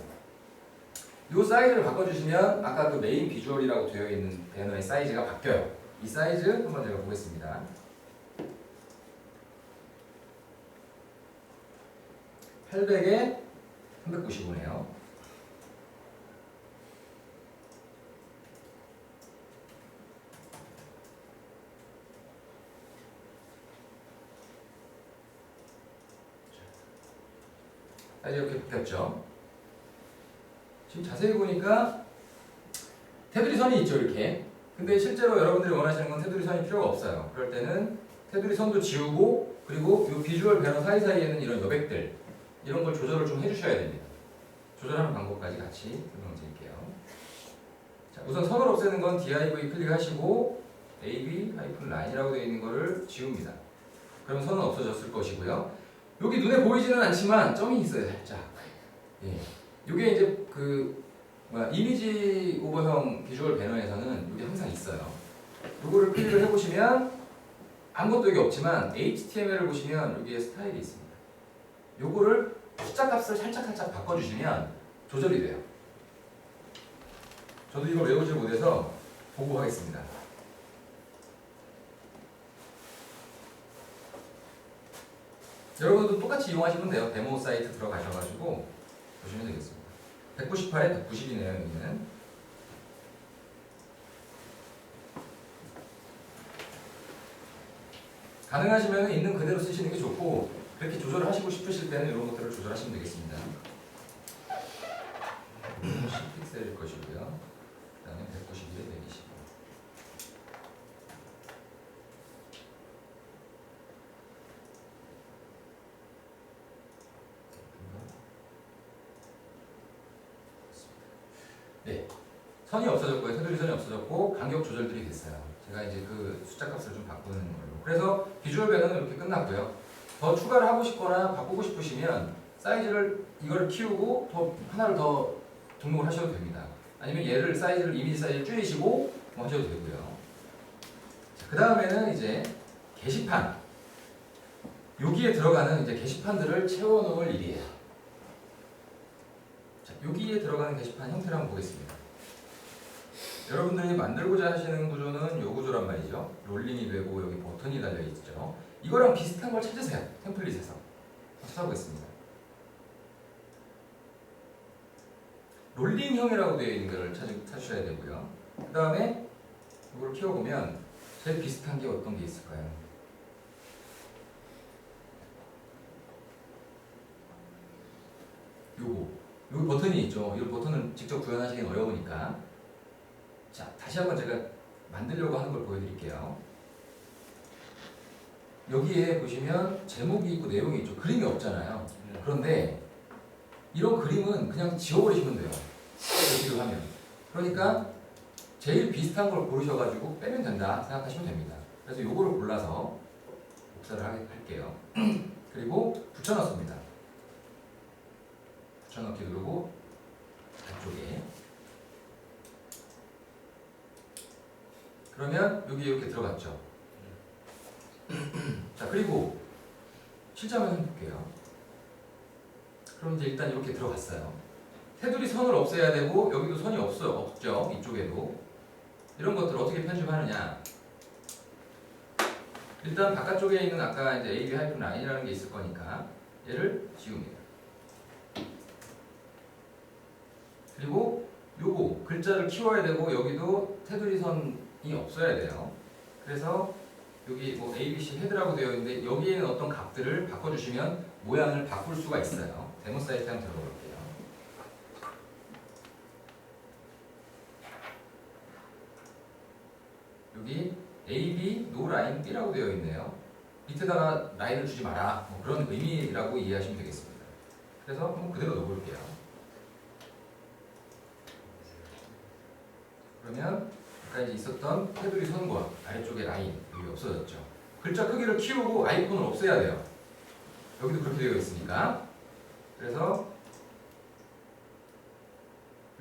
이 사이즈를 바꿔주시면 아까 그 메인 비주얼이라고 되어 있는 배너의 사이즈가 바뀌어요. 이 사이즈 한번 제가 보겠습니다. 800에 395네요. 이렇게 바뀌었죠. 지금 자세히 보니까 테두리 선이 있죠, 이렇게. 근데 실제로 여러분들이 원하시는 건 테두리 선이 필요가 없어요. 그럴 때는 테두리 선도 지우고 그리고 이 비주얼 배너 사이사이에는 이런 여백들 이런 걸 조절을 좀 해주셔야 됩니다. 조절하는 방법까지 같이 설명드릴게요. 자, 우선 선을 없애는 건 div 클릭하시고 ab-line이라고 되어 있는 거를 지웁니다. 그럼 선은 없어졌을 것이고요. 여기 눈에 보이지는 않지만 점이 있어요, 살짝. 예. 이게 이제 이미지 오버형 비주얼 배너에서는 이게 항상 있어요. 이거를 클릭을 해보시면 아무것도 여기 없지만 HTML을 보시면 여기에 스타일이 있습니다. 요거를 숫자 값을 살짝 바꿔주시면 조절이 돼요. 저도 이걸 외우지 못해서 보고 하겠습니다. 여러분도 똑같이 이용하시면 돼요. 데모 사이트 들어가셔가지고 보시면 되겠습니다. 198에 190이네요. 여기는. 가능하시면 있는 그대로 쓰시는 게 좋고, 그렇게 조절을 하시고 싶으실 때는 이런 것들을 조절하시면 되겠습니다. 10픽셀일 것이고요. 그 다음에 192에 120. 네, 선이 없어졌고요. 테두리 선이 없어졌고 간격 조절들이 됐어요. 제가 이제 그 숫자 값을 좀 바꾸는 걸로. 그래서 비주얼 배너는 이렇게 끝났고요. 더 추가를 하고 싶거나 바꾸고 싶으시면 사이즈를 이걸 키우고 더 하나를 더 등록을 하셔도 됩니다. 아니면 얘를 사이즈를 이미지 사이즈를 줄이시고 뭐 하셔도 되고요. 그 다음에는 이제 게시판. 여기에 들어가는 이제 게시판들을 채워놓을 일이에요. 자, 여기에 들어가는 게시판 형태를 한번 보겠습니다. 여러분들이 만들고자 하시는 구조는 이 구조란 말이죠. 롤링이 되고 여기 버튼이 달려 있죠. 이거랑 비슷한 걸 찾으세요. 템플릿에서 찾아보겠습니다. 롤링형이라고 되어 있는 걸 찾으셔야 되고요. 그 다음에 이걸 키워보면 제일 비슷한 게 어떤 게 있을까요? 여기 버튼이 있죠. 이 버튼을 직접 구현하시긴 어려우니까. 자, 다시 한번 제가 만들려고 하는 걸 보여드릴게요. 여기에 보시면 제목이 있고 내용이 있죠. 그림이 없잖아요. 그런데 이런 그림은 그냥 지워버리시면 돼요. 여기를 하면. 그러니까 제일 비슷한 걸 고르셔가지고 빼면 된다 생각하시면 됩니다. 그래서 요거를 골라서 복사를 할게요. 그리고 붙여넣습니다. 붙여넣기 누르고 안쪽에. 그러면 여기 이렇게 들어갔죠. 자, 그리고 실제한번 해볼게요. 그럼 이제 일단 이렇게 들어갔어요. 테두리 선을 없애야 되고 여기도 선이 없죠. 이쪽에도. 이런 것들 어떻게 편집하느냐. 일단 바깥쪽에 있는 아까 이제 AB 하이픈 라인이라는 게 있을 거니까 얘를 지웁니다. 그리고 요거 글자를 키워야 되고 여기도 테두리 선이 없어야 돼요. 그래서 여기 뭐 ABC 헤드라고 되어 있는데 여기에는 어떤 값들을 바꿔주시면 모양을 바꿀 수가 있어요. 데모 사이트 한번 들어가 볼게요. 여기 AB 노 라인 B라고 되어 있네요. 밑에다가 라인을 주지 마라. 뭐 그런 의미라고 이해하시면 되겠습니다. 그래서 한번 그대로 넣어볼게요. 그러면 아까 이제 있었던 테두리 선과 아래쪽에 라인 여기 없어졌죠. 글자 크기를 키우고 아이콘을 없애야 돼요. 여기도 그렇게 되어 있으니까. 그래서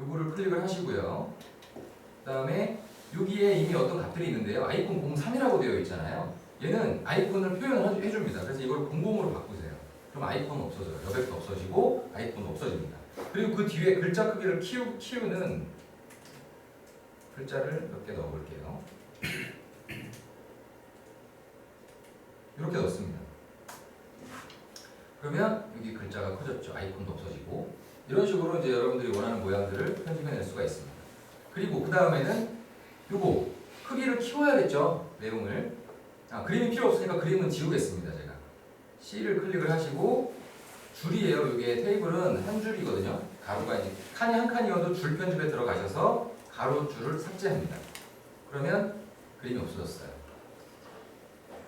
요거를 클릭을 하시고요. 그 다음에 여기에 이미 어떤 값들이 있는데요. 아이콘 03이라고 되어 있잖아요. 얘는 아이콘을 표현을 해줍니다. 그래서 이걸 00으로 바꾸세요. 그럼 아이콘은 없어져요. 여백도 없어지고 아이콘도 없어집니다. 그리고 그 뒤에 글자 크기를 키우는 글자를 몇 개 넣어볼게요. 이렇게 넣습니다. 그러면 여기 글자가 커졌죠. 아이콘도 없어지고. 이런 식으로 이제 여러분들이 원하는 모양들을 편집해낼 수가 있습니다. 그리고 그 다음에는 요거 크기를 키워야겠죠. 내용을. 그림이 필요 없으니까 그림은 지우겠습니다. 제가 C를 클릭을 하시고 줄이에요. 이게 테이블은 한 줄이거든요. 가로가 이제 칸이 한 칸이어도 줄 편집에 들어가셔서 가로 줄을 삭제합니다. 그러면 그림이 없어졌어요.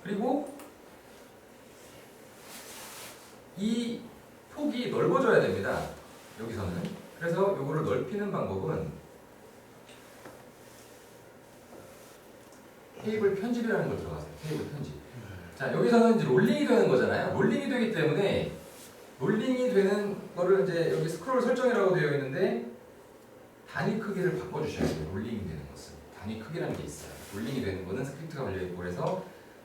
그리고 이 폭이 넓어져야 됩니다. 여기서는. 그래서 요거를 넓히는 방법은 테이블 편집이라는 걸 들어가세요. 테이블 편집. 자, 여기서는 이제 롤링이 되는 거잖아요. 롤링이 되기 때문에 롤링이 되는 거를 이제 여기 스크롤 설정이라고 되어 있는데 단위 크기를 바꿔주셔야 돼요. 롤링이 되는 것은 단위 크기라는 게 있어요. 롤링이 되는 거는 스크립트가 걸려 있고 그래서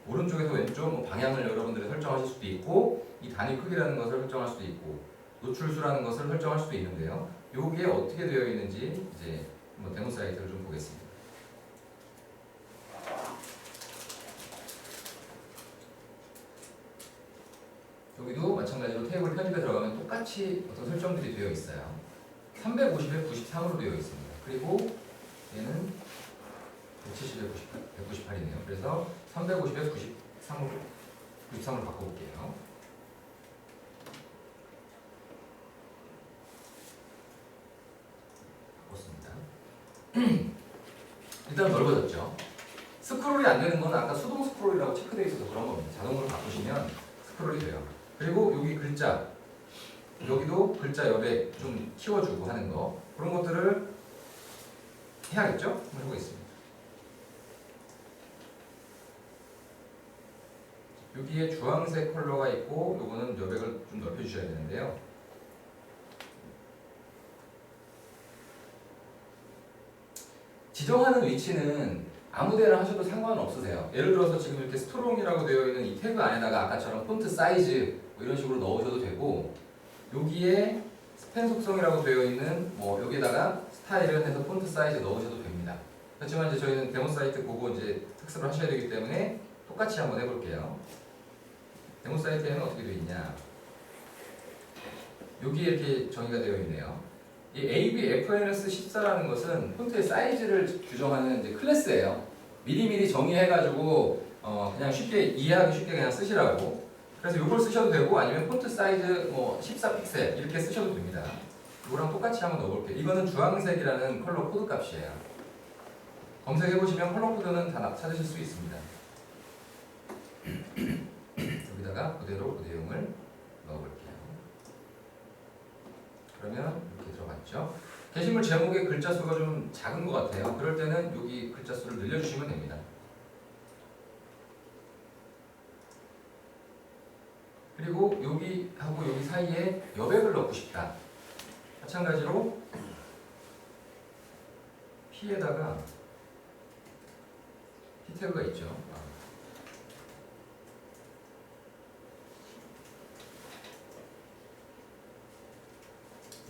오른쪽에서 왼쪽 뭐 방향을 여러분들이 설정하실 수도 있고 이 단위 크기라는 것을 설정할 수도 있고 노출수라는 것을 설정할 수도 있는데요. 요게 어떻게 되어 있는지 이제 한번 데모 사이트를 좀 보겠습니다. 여기도 마찬가지로 테이블 편집에 들어가면 똑같이 어떤 설정들이 되어 있어요. 350에 93으로 되어 있습니다. 그리고 얘는 170에 198이네요. 그래서 350에 93으로 바꿔볼게요. 바꿨습니다. 일단 넓어졌죠. 스크롤이 안 되는 건 아까 수동 스크롤이라고 체크되어 있어서 그런 겁니다. 자동으로 바꾸시면 스크롤이 돼요. 그리고 여기 글자, 여기도 글자 여백 좀 키워주고 하는 거 그런 것들을 해야겠죠? 한번 해보겠습니다. 여기에 주황색 컬러가 있고 요거는 여백을 좀 넓혀주셔야 되는데요. 지정하는 위치는 아무데나 하셔도 상관은 없으세요. 예를 들어서 지금 이렇게 스트롱이라고 되어 있는 이 태그 안에다가 아까처럼 폰트 사이즈 뭐 이런 식으로 넣으셔도 되고 여기에 스팬 속성이라고 되어 있는 뭐 여기에다가 스타일을 해서 폰트 사이즈 넣으셔도 됩니다. 그렇지만 이제 저희는 데모 사이트 보고 이제 학습을 하셔야 되기 때문에 똑같이 한번 해볼게요. 데모 사이트에는 어떻게 되어 있냐? 여기에 이렇게 정의가 되어 있네요. 이 ABFNS14라는 것은 폰트의 사이즈를 규정하는 이제 클래스예요. 미리미리 정의해가지고 그냥 쉽게 이해하기 쉽게 그냥 쓰시라고. 그래서 이걸 쓰셔도 되고 아니면 폰트 사이즈 뭐 14픽셀 이렇게 쓰셔도 됩니다. 이거랑 똑같이 한번 넣어볼게요. 이거는 주황색이라는 컬러 코드 값이에요. 검색해보시면 컬러 코드는 다 찾으실 수 있습니다. 여기다가 그대로 그 내용을 넣어볼게요. 그러면 이렇게 들어갔죠. 게시물 제목의 글자 수가 좀 작은 것 같아요. 그럴 때는 여기 글자 수를 늘려주시면 됩니다. 그리고 여기하고 여기 사이에 여백을 넣고 싶다. 마찬가지로 P에다가 P 태그가 있죠.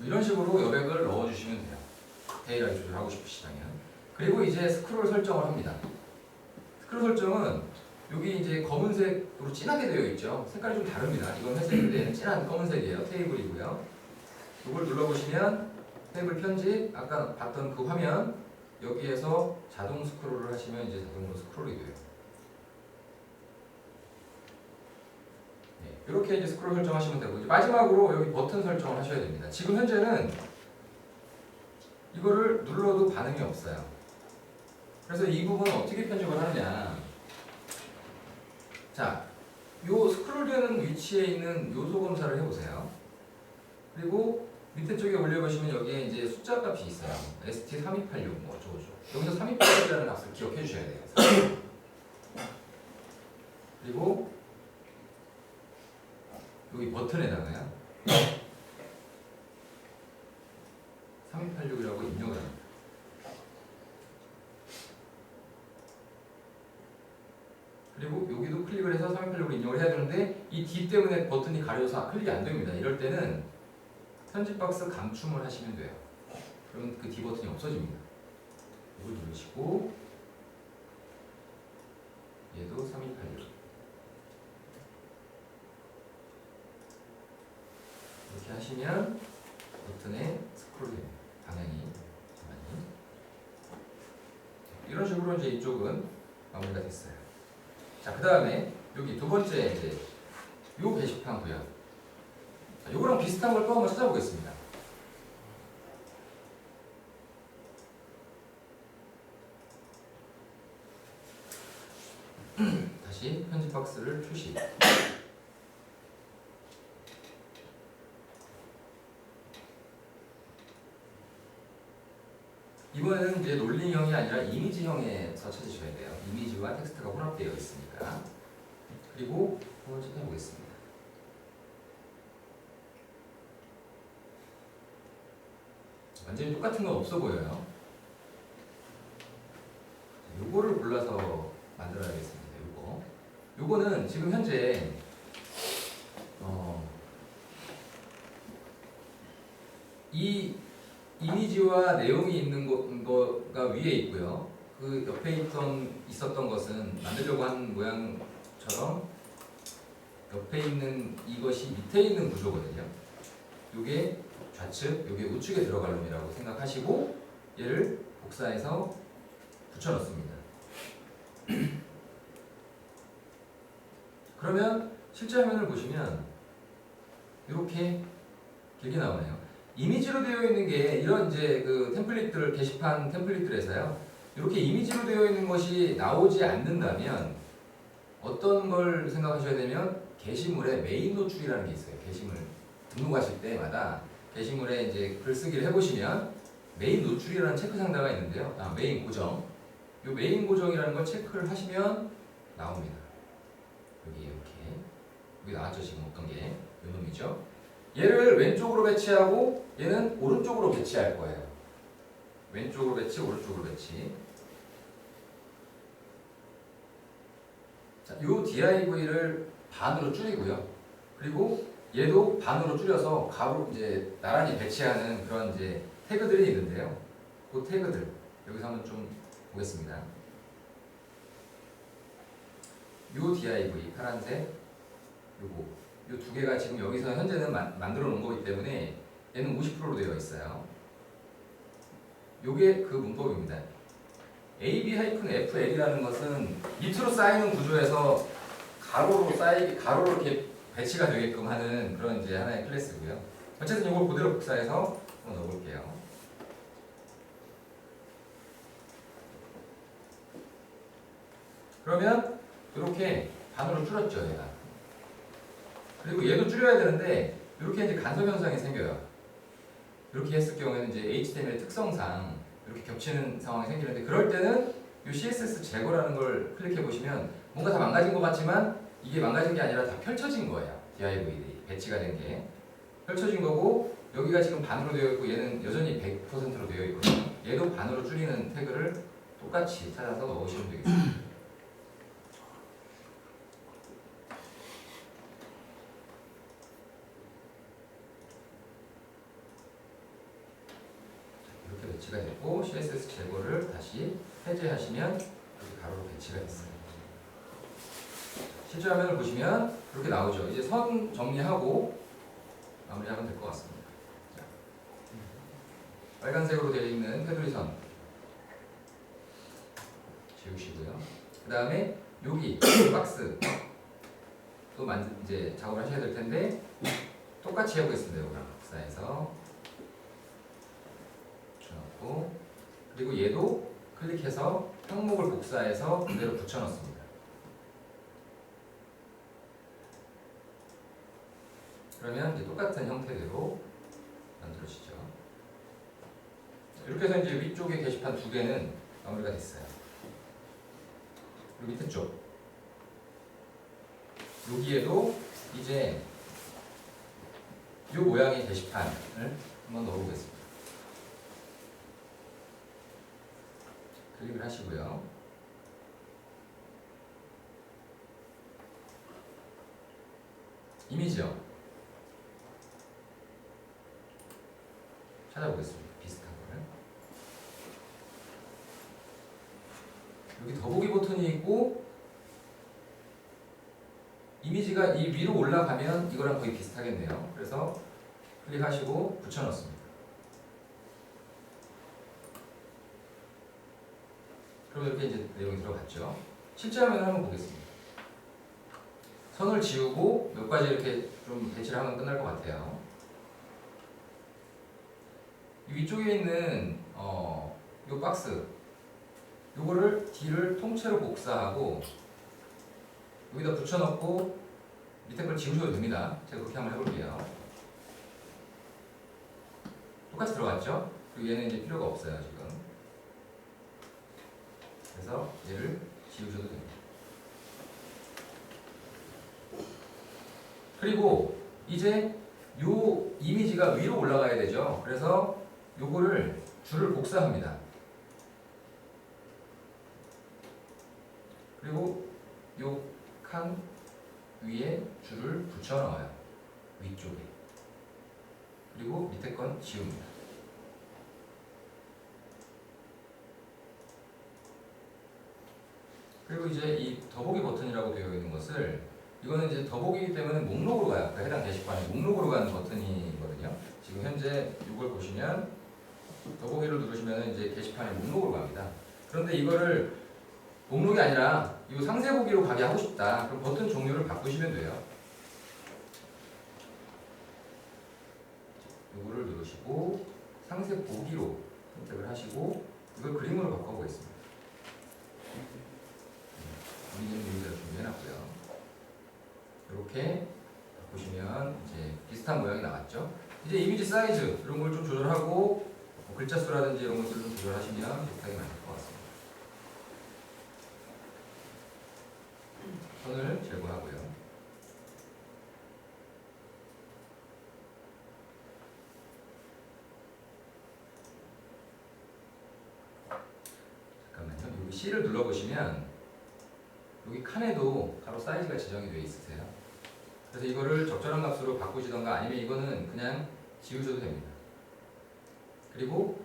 이런 식으로 여백을 넣어주시면 돼요. 데일라이트 조절하고 싶으시다면. 그리고 이제 스크롤 설정을 합니다. 스크롤 설정은 여기 이제 검은색으로 진하게 되어 있죠. 색깔이 좀 다릅니다. 이건 회색인데 얘는 진한 검은색이에요. 테이블이고요. 이걸 눌러보시면 테이블 편집, 아까 봤던 그 화면 여기에서 자동 스크롤을 하시면 이제 자동으로 스크롤이 돼요. 이렇게 이제 스크롤 설정하시면 되고 이제 마지막으로 여기 버튼 설정을 하셔야 됩니다. 지금 현재는 이거를 눌러도 반응이 없어요. 그래서 이 부분은 어떻게 편집을 하느냐? 자, 요 스크롤되는 위치에 있는 요소 검사를 해보세요. 그리고 밑에 쪽에 올려보시면 여기에 이제 숫자 값이 있어요. ST3286 뭐 어쩌고저쩌고. 여기서 3286이라는 값을 기억해 주셔야 돼요. 그리고 여기 버튼에다가요 3286이라고 입력을 합니다. 그리고 여기도 클릭을 해서 3286으로 입력을 해야 되는데 이 D 때문에 버튼이 가려져서 클릭이 안 됩니다. 이럴 때는 편집 박스 감춤을 하시면 돼요. 그러면 그 D 버튼이 없어집니다. 이걸 누르시고 얘도 3286 이렇게 하시면 버튼에 스크롤이 됩니다. 방향이 많이 이런 식으로 이제 이쪽은 마무리가 됐어요. 자, 그 다음에 여기 두 번째 이제 요 게시판 구현. 자, 요거랑 비슷한 걸 또 한번 찾아보겠습니다. 다시 편집 박스를 표시. 이번에는 이제 롤링형이 아니라 이미지형에서 찾으셔야 돼요. 이미지와 텍스트가 혼합되어 있으니까. 그리고 한번 찾아보겠습니다. 완전히 똑같은 건 없어 보여요. 요거를 골라서 만들어야겠습니다. 요거는 지금 현재 이 이미지와 내용이 있는 거가 위에 있고요. 그 옆에 있었던 것은 만들려고 한 모양처럼 옆에 있는 이것이 밑에 있는 구조거든요. 요게 좌측, 요게 우측에 들어갈 놈이라고 생각하시고 얘를 복사해서 붙여넣습니다. 그러면 실제 화면을 보시면 이렇게 길게 나오네요. 이미지로 되어 있는 게 이런 이제 그 템플릿들, 게시판 템플릿들에서요. 이렇게 이미지로 되어 있는 것이 나오지 않는다면 어떤 걸 생각하셔야 되면 게시물에 메인 노출이라는 게 있어요. 게시물 등록하실 때마다 게시물에 이제 글쓰기를 해보시면 메인 노출이라는 체크 상자가 있는데요. 메인 고정. 이 메인 고정이라는 걸 체크를 하시면 나옵니다. 여기 이렇게 여기 나왔죠. 지금 어떤 게 이 놈이죠. 얘를 왼쪽으로 배치하고 얘는 오른쪽으로 배치할 거예요. 왼쪽으로 배치, 오른쪽으로 배치. 자, 요 div를 반으로 줄이고요. 그리고 얘도 반으로 줄여서 가로 이제 나란히 배치하는 그런 이제 태그들이 있는데요. 그 태그들 여기서 한번 좀 보겠습니다. 요 div 파란색 요거 요 두 개가 지금 여기서 현재는 만들어 놓은 거기 때문에 얘는 50%로 되어 있어요. 요게 그 문법입니다. AB-FL이라는 것은 밑으로 쌓이는 구조에서 가로로 이렇게 배치가 되게끔 하는 그런 이제 하나의 클래스고요. 어쨌든 이걸 그대로 복사해서 한번 넣어볼게요. 그러면 이렇게 반으로 줄였죠, 얘가. 그리고 얘도 줄여야 되는데 이렇게 이제 간섭 현상이 생겨요. 이렇게 했을 경우에는 이제 HTML의 특성상 이렇게 겹치는 상황이 생기는데 그럴 때는 이 CSS 제거라는 걸 클릭해 보시면 뭔가 다 망가진 것 같지만 이게 망가진 게 아니라 다 펼쳐진 거예요. div 배치가 된 게 펼쳐진 거고 여기가 지금 반으로 되어 있고 얘는 여전히 100%로 되어 있거든요. 얘도 반으로 줄이는 태그를 똑같이 찾아서 넣으시면 되겠습니다. 이렇게 배치가 됐고 CSS 제거를 다시 해제하시면 이렇게 가로로 배치가 됐어요. 실제 화면을 보시면 이렇게 나오죠. 이제 선 정리하고 마무리하면 될 것 같습니다. 자, 빨간색으로 되어 있는 테두리 선 지우시고요. 그 다음에 여기 박스 또 이제 작업을 하셔야 될 텐데 똑같이 해보겠습니다. 이거랑 복사해서 붙여넣고 그리고 얘도 클릭해서 항목을 복사해서 그대로 붙여넣습니다. 그러면 이제 똑같은 형태대로 만들어지죠. 이렇게 해서 이제 위쪽에 게시판 두 개는 마무리가 됐어요. 그리고 밑에 쪽 여기에도 이제 이 모양의 게시판을 한번 넣어보겠습니다. 클릭을 하시고요. 이미지요. 찾아보겠습니다. 비슷한 거를. 여기 더보기 버튼이 있고 이미지가 이 위로 올라가면 이거랑 거의 비슷하겠네요. 그래서 클릭하시고 붙여넣습니다. 그럼 이렇게 이제 내용이 들어갔죠. 실제 화면을 한번 보겠습니다. 선을 지우고 몇 가지 이렇게 좀 배치를 하면 끝날 것 같아요. 이 위쪽에 있는 이 박스 요거를 D를 통째로 복사하고 여기다 붙여넣고 밑에 걸 지우셔도 됩니다. 제가 그렇게 한번 해볼게요. 똑같이 들어갔죠? 그리고 얘는 이제 필요가 없어요 지금. 그래서 얘를 지우셔도 됩니다. 그리고 이제 요 이미지가 위로 올라가야 되죠. 그래서 요거를 줄을 복사합니다. 그리고 요 칸 위에 줄을 붙여 넣어요. 위쪽에. 그리고 밑에 건 지웁니다. 그리고 이제 이 더보기 버튼이라고 되어 있는 것을, 이거는 이제 더보기이기 때문에 목록으로 가요. 그 해당 게시판에 목록으로 가는 버튼이거든요. 지금 현재 이걸 보시면 더보기를 누르시면 이제 게시판에 목록으로 갑니다. 그런데 이거를 목록이 아니라 이 상세 보기로 가게 하고 싶다. 그럼 버튼 종류를 바꾸시면 돼요. 이거를 누르시고 상세 보기로 선택을 하시고 이걸 그림으로 바꿔보겠습니다. 미니를 준비해놨고요. 이렇게 바꾸시면 이제 비슷한 모양이 나왔죠. 이제 이미지 사이즈 이런 걸 좀 조절하고 뭐 글자 수라든지 이런 것들을 좀 조절하시면 비슷하게 만들 것 같습니다. 선을 제거하고요. 잠깐만요. 여기 C를 눌러보시면 여기 칸에도 가로 사이즈가 지정이 되어 있으세요. 그래서 이거를 적절한 값으로 바꾸시던가 아니면 이거는 그냥 지우셔도 됩니다. 그리고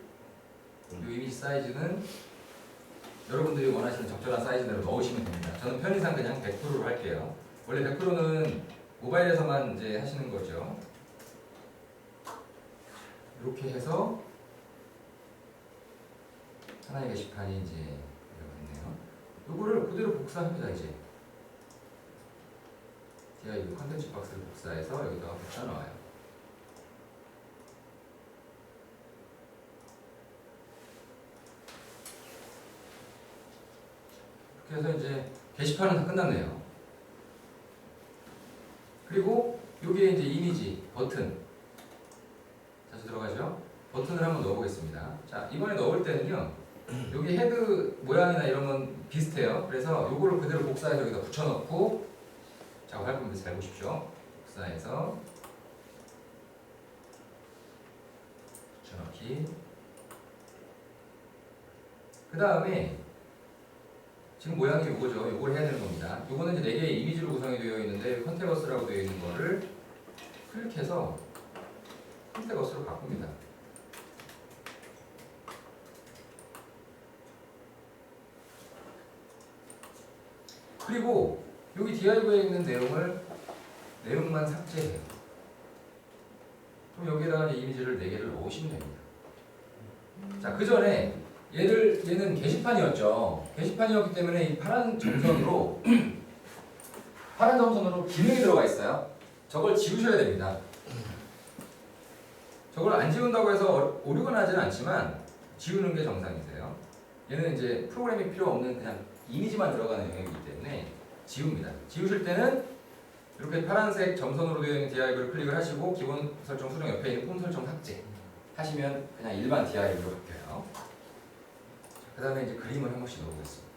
이 이미지 사이즈는 여러분들이 원하시는 적절한 사이즈대로 넣으시면 됩니다. 저는 편의상 그냥 100%로 할게요. 원래 100%는 모바일에서만 이제 하시는 거죠. 이렇게 해서 하나의 게시판이 이제 있네요. 요거를 그대로 복사합니다. 이제 제가 이 컨텐츠 박스를 복사해서 여기다가 붙여 넣어요. 이렇게 해서 이제 게시판은 다 끝났네요. 그리고 여기에 이제 이미지 버튼 다시 들어가죠. 버튼을 한번 넣어보겠습니다. 자, 이번에 넣을 때는요. 여기 헤드 모양이나 이런 건 비슷해요. 그래서 요거를 그대로 복사해서 여기다 붙여넣고 작업할 겁니다. 잘 보십시오. 복사해서 붙여넣기. 그 다음에 지금 모양이 요거죠. 요걸 해야 되는 겁니다. 요거는 이제 4개의 이미지로 구성이 되어 있는데 컨테거스라고 되어 있는 거를 클릭해서 컨테거스로 바꿉니다. 그리고 여기 DIV에 있는 내용만 삭제해요. 그럼 여기다가 이미지를 4개를 넣으시면 됩니다. 자, 그 전에 얘는 게시판이었죠. 게시판이었기 때문에 이 파란 점선으로 기능이 들어가 있어요. 저걸 지우셔야 됩니다. 저걸 안 지운다고 해서 오류가 나지는 않지만 지우는 게 정상이세요. 얘는 이제 프로그램이 필요 없는 그냥 이미지만 들어가는 영역이기 때문에 지웁니다. 지우실 때는 이렇게 파란색 점선으로 되어 있는 DIV를 클릭을 하시고 기본 설정 수정 옆에 있는 폼 설정 삭제 하시면 그냥 일반 DIV로 바뀌어요. 그 다음에 이제 그림을 한 번씩 넣어보겠습니다.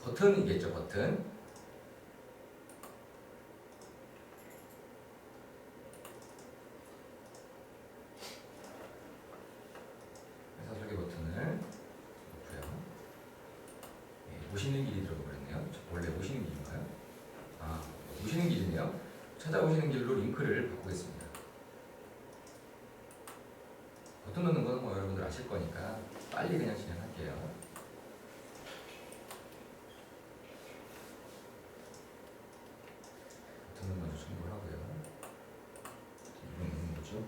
버튼이겠죠, 버튼. 회사 설계 버튼을 넣고요. 네, 오시는 길이 들어가 버렸네요. 원래 오시는 길인가요? 아, 오시는 길이네요. 찾아오시는 길로 링크를 바꾸겠습니다. 버튼 넣는 건 뭐 여러분들 아실 거니까 빨리 그냥 진행할게요. 버튼을 먼저 선택하고요. 이건 있는 거죠.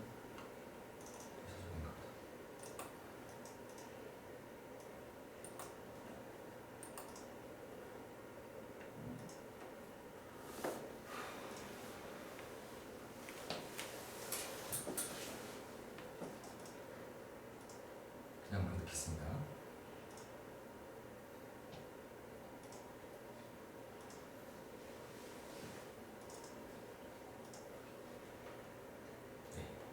그냥 넣겠습니다.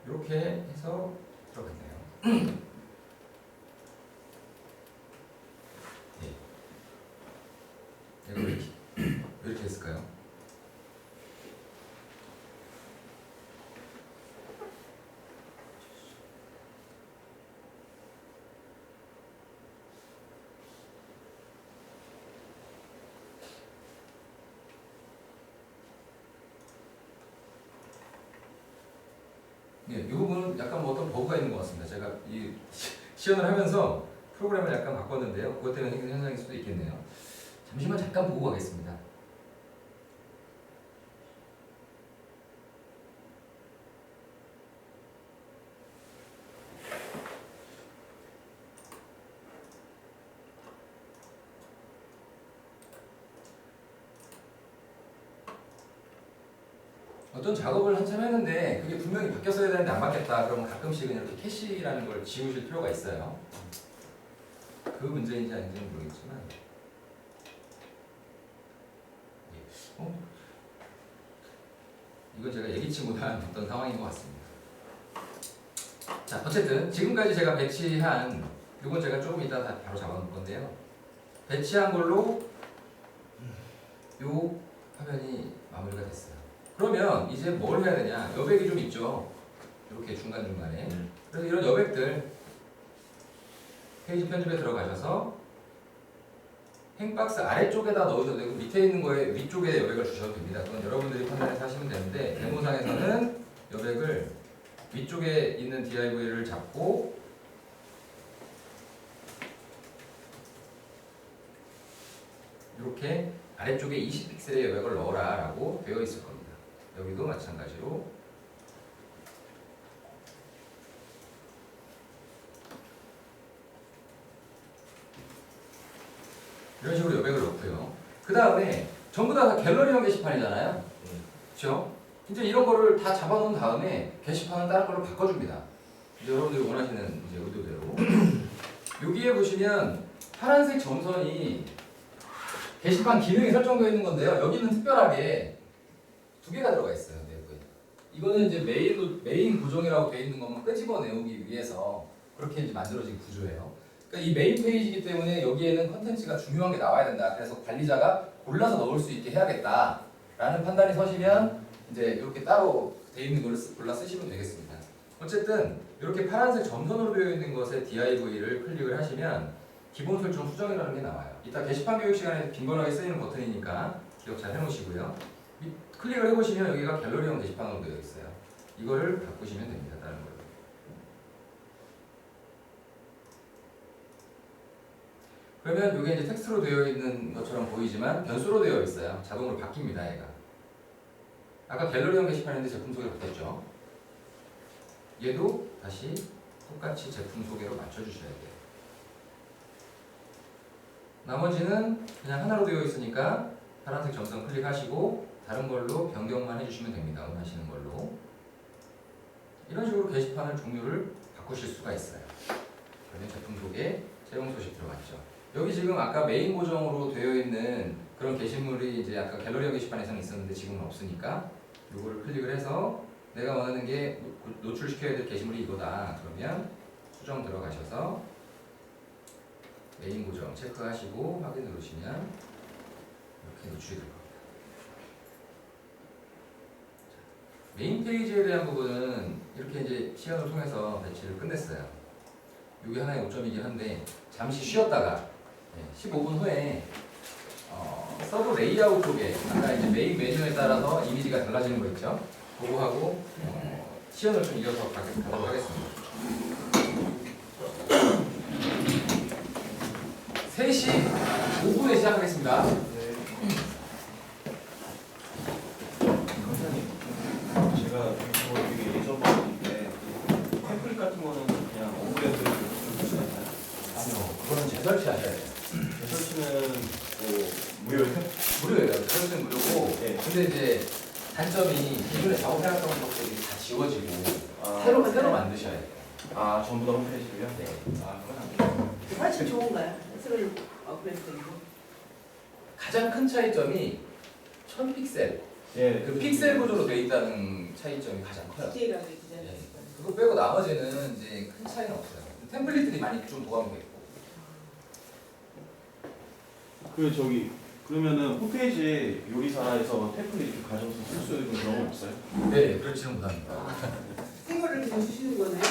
이렇게 해서 들어갔네요. 네. 왜 이렇게 했을까요? 예, 이 부분은 약간 뭐 어떤 버그가 있는 것 같습니다. 제가 이 시연을 하면서 프로그램을 약간 바꿨는데요. 그것 때문에 생긴 현상일 수도 있겠네요. 잠시만 잠깐 보고 가겠습니다. 어떤 작업을 한참 했는데 그게 분명히 바뀌었어야 되는데 안 바뀌었다 그러면 가끔씩은 이렇게 캐시라는 걸 지우실 필요가 있어요. 그 문제인지 아닌지는 모르겠지만 이건 제가 예기치 못한 어떤 상황인 것 같습니다. 자, 어쨌든 지금까지 제가 배치한 이건 제가 조금 이따 바로 잡아놓을 건데요. 배치한 걸로 요 화면이 마무리가 됐어요. 그러면 이제 뭘 해야 되냐? 여백이 좀 있죠. 이렇게 중간중간에. 그래서 이런 여백들 페이지 편집에 들어가셔서 행박스 아래쪽에다 넣으셔도 되고 밑에 있는 거에 위쪽에 여백을 주셔도 됩니다. 그건 여러분들이 판단해서 하시면 되는데 데모상에서는 여백을 위쪽에 있는 DIV를 잡고 이렇게 아래쪽에 20픽셀의 여백을 넣어라 라고 되어 있을 겁니다. 여기도 마찬가지로 이런 식으로 여백을 넣고요. 그 다음에 전부 다 갤러리형 게시판이잖아요. 그렇죠? 이제 이런 거를 다 잡아놓은 다음에 게시판은 다른 걸로 바꿔줍니다. 이제 여러분들이 원하시는 이제 의도대로. 여기에 보시면 파란색 점선이 게시판 기능이 설정되어 있는 건데요. 여기는 특별하게 두 개가 들어가 있어요. 내부에. 이거는 이제 메인 고정이라고 되어 있는 것만 끄집어내기 위해서 그렇게 이제 만들어진 구조예요. 그러니까 이 메인 페이지이기 때문에 여기에는 컨텐츠가 중요한 게 나와야 된다. 그래서 관리자가 골라서 넣을 수 있게 해야겠다라는 판단이 서시면 이제 이렇게 따로 되어 있는 걸 골라 쓰시면 되겠습니다. 어쨌든 이렇게 파란색 점선으로 되어 있는 것에 DIV를 클릭을 하시면 기본 설정 수정이라는 게 나와요. 이따 게시판 교육 시간에 빈번하게 쓰이는 버튼이니까 기억 잘 해놓으시고요. 클릭을 해보시면 여기가 갤러리형 게시판으로 되어 있어요. 이거를 바꾸시면 됩니다. 다른 걸로. 그러면 이게 이제 텍스트로 되어 있는 것처럼 보이지만 변수로 되어 있어요. 자동으로 바뀝니다. 얘가. 아까 갤러리형 게시판인데 제품 소개로 바뀌었죠. 얘도 다시 똑같이 제품 소개로 맞춰주셔야 돼요. 나머지는 그냥 하나로 되어 있으니까 파란색 점선 클릭하시고 다른 걸로 변경만 해주시면 됩니다. 원하시는 걸로. 이런 식으로 게시판을 종류를 바꾸실 수가 있어요. 그러면 제품 소개, 채용 소식 들어갔죠. 여기 지금 아까 메인 고정으로 되어 있는 그런 게시물이 이제 아까 갤러리형 게시판에서는 있었는데 지금은 없으니까 이거를 클릭을 해서 내가 원하는 게 노출시켜야 될 게시물이 이거다. 그러면 수정 들어가셔서 메인 고정 체크하시고 확인 누르시면 이렇게 노출이 될 겁니다. 메인 페이지에 대한 부분은 이렇게 이제 시연을 통해서 배치를 끝냈어요. 이게 하나의 오점이긴 한데 잠시 쉬었다가 15분 후에 서브 레이아웃 쪽에 아까 이제 메인 메뉴에 따라서 이미지가 달라지는 거 있죠? 그거 하고 시연을 좀 이어서 가도록 하겠습니다. 3시 5분에 시작하겠습니다. 강사님, 제가 되게 예전에 템플릿 같은 거는 그냥 업그레이드를 줄 수가 있나요? 아니요, 그거는 재설치하셔야 돼요. 설치는 뭐 무료예요? 무료예요. 재설치는 무료고. 네. 근데 이제 단점이 기존에 작업해왔던 것들이 다 지워지고 아, 새로 만드셔야 돼요. 아, 전부 다 홈페이지로요? 네. 아, 그건 안 돼요. 훨씬 좋은가요? 새로 업그레이드 된 거? 가장 큰 차이점이 1000픽셀. 예. 그 픽셀 구조로 되어 있다는 차이점이 가장 커요. 디테일하게 디자인. 네. 그거 빼고 나머지는 이제 큰 차이는 없어요. 템플릿들이 많이 좀 도감돼 있고. 그러면은 홈페이지 요리사에서 템플릿 이렇게 가져와서 쓸 수 있는 그런 건 없어요? 네, 그렇지는 못합니다. 새 거를 그냥 주시는 거네요?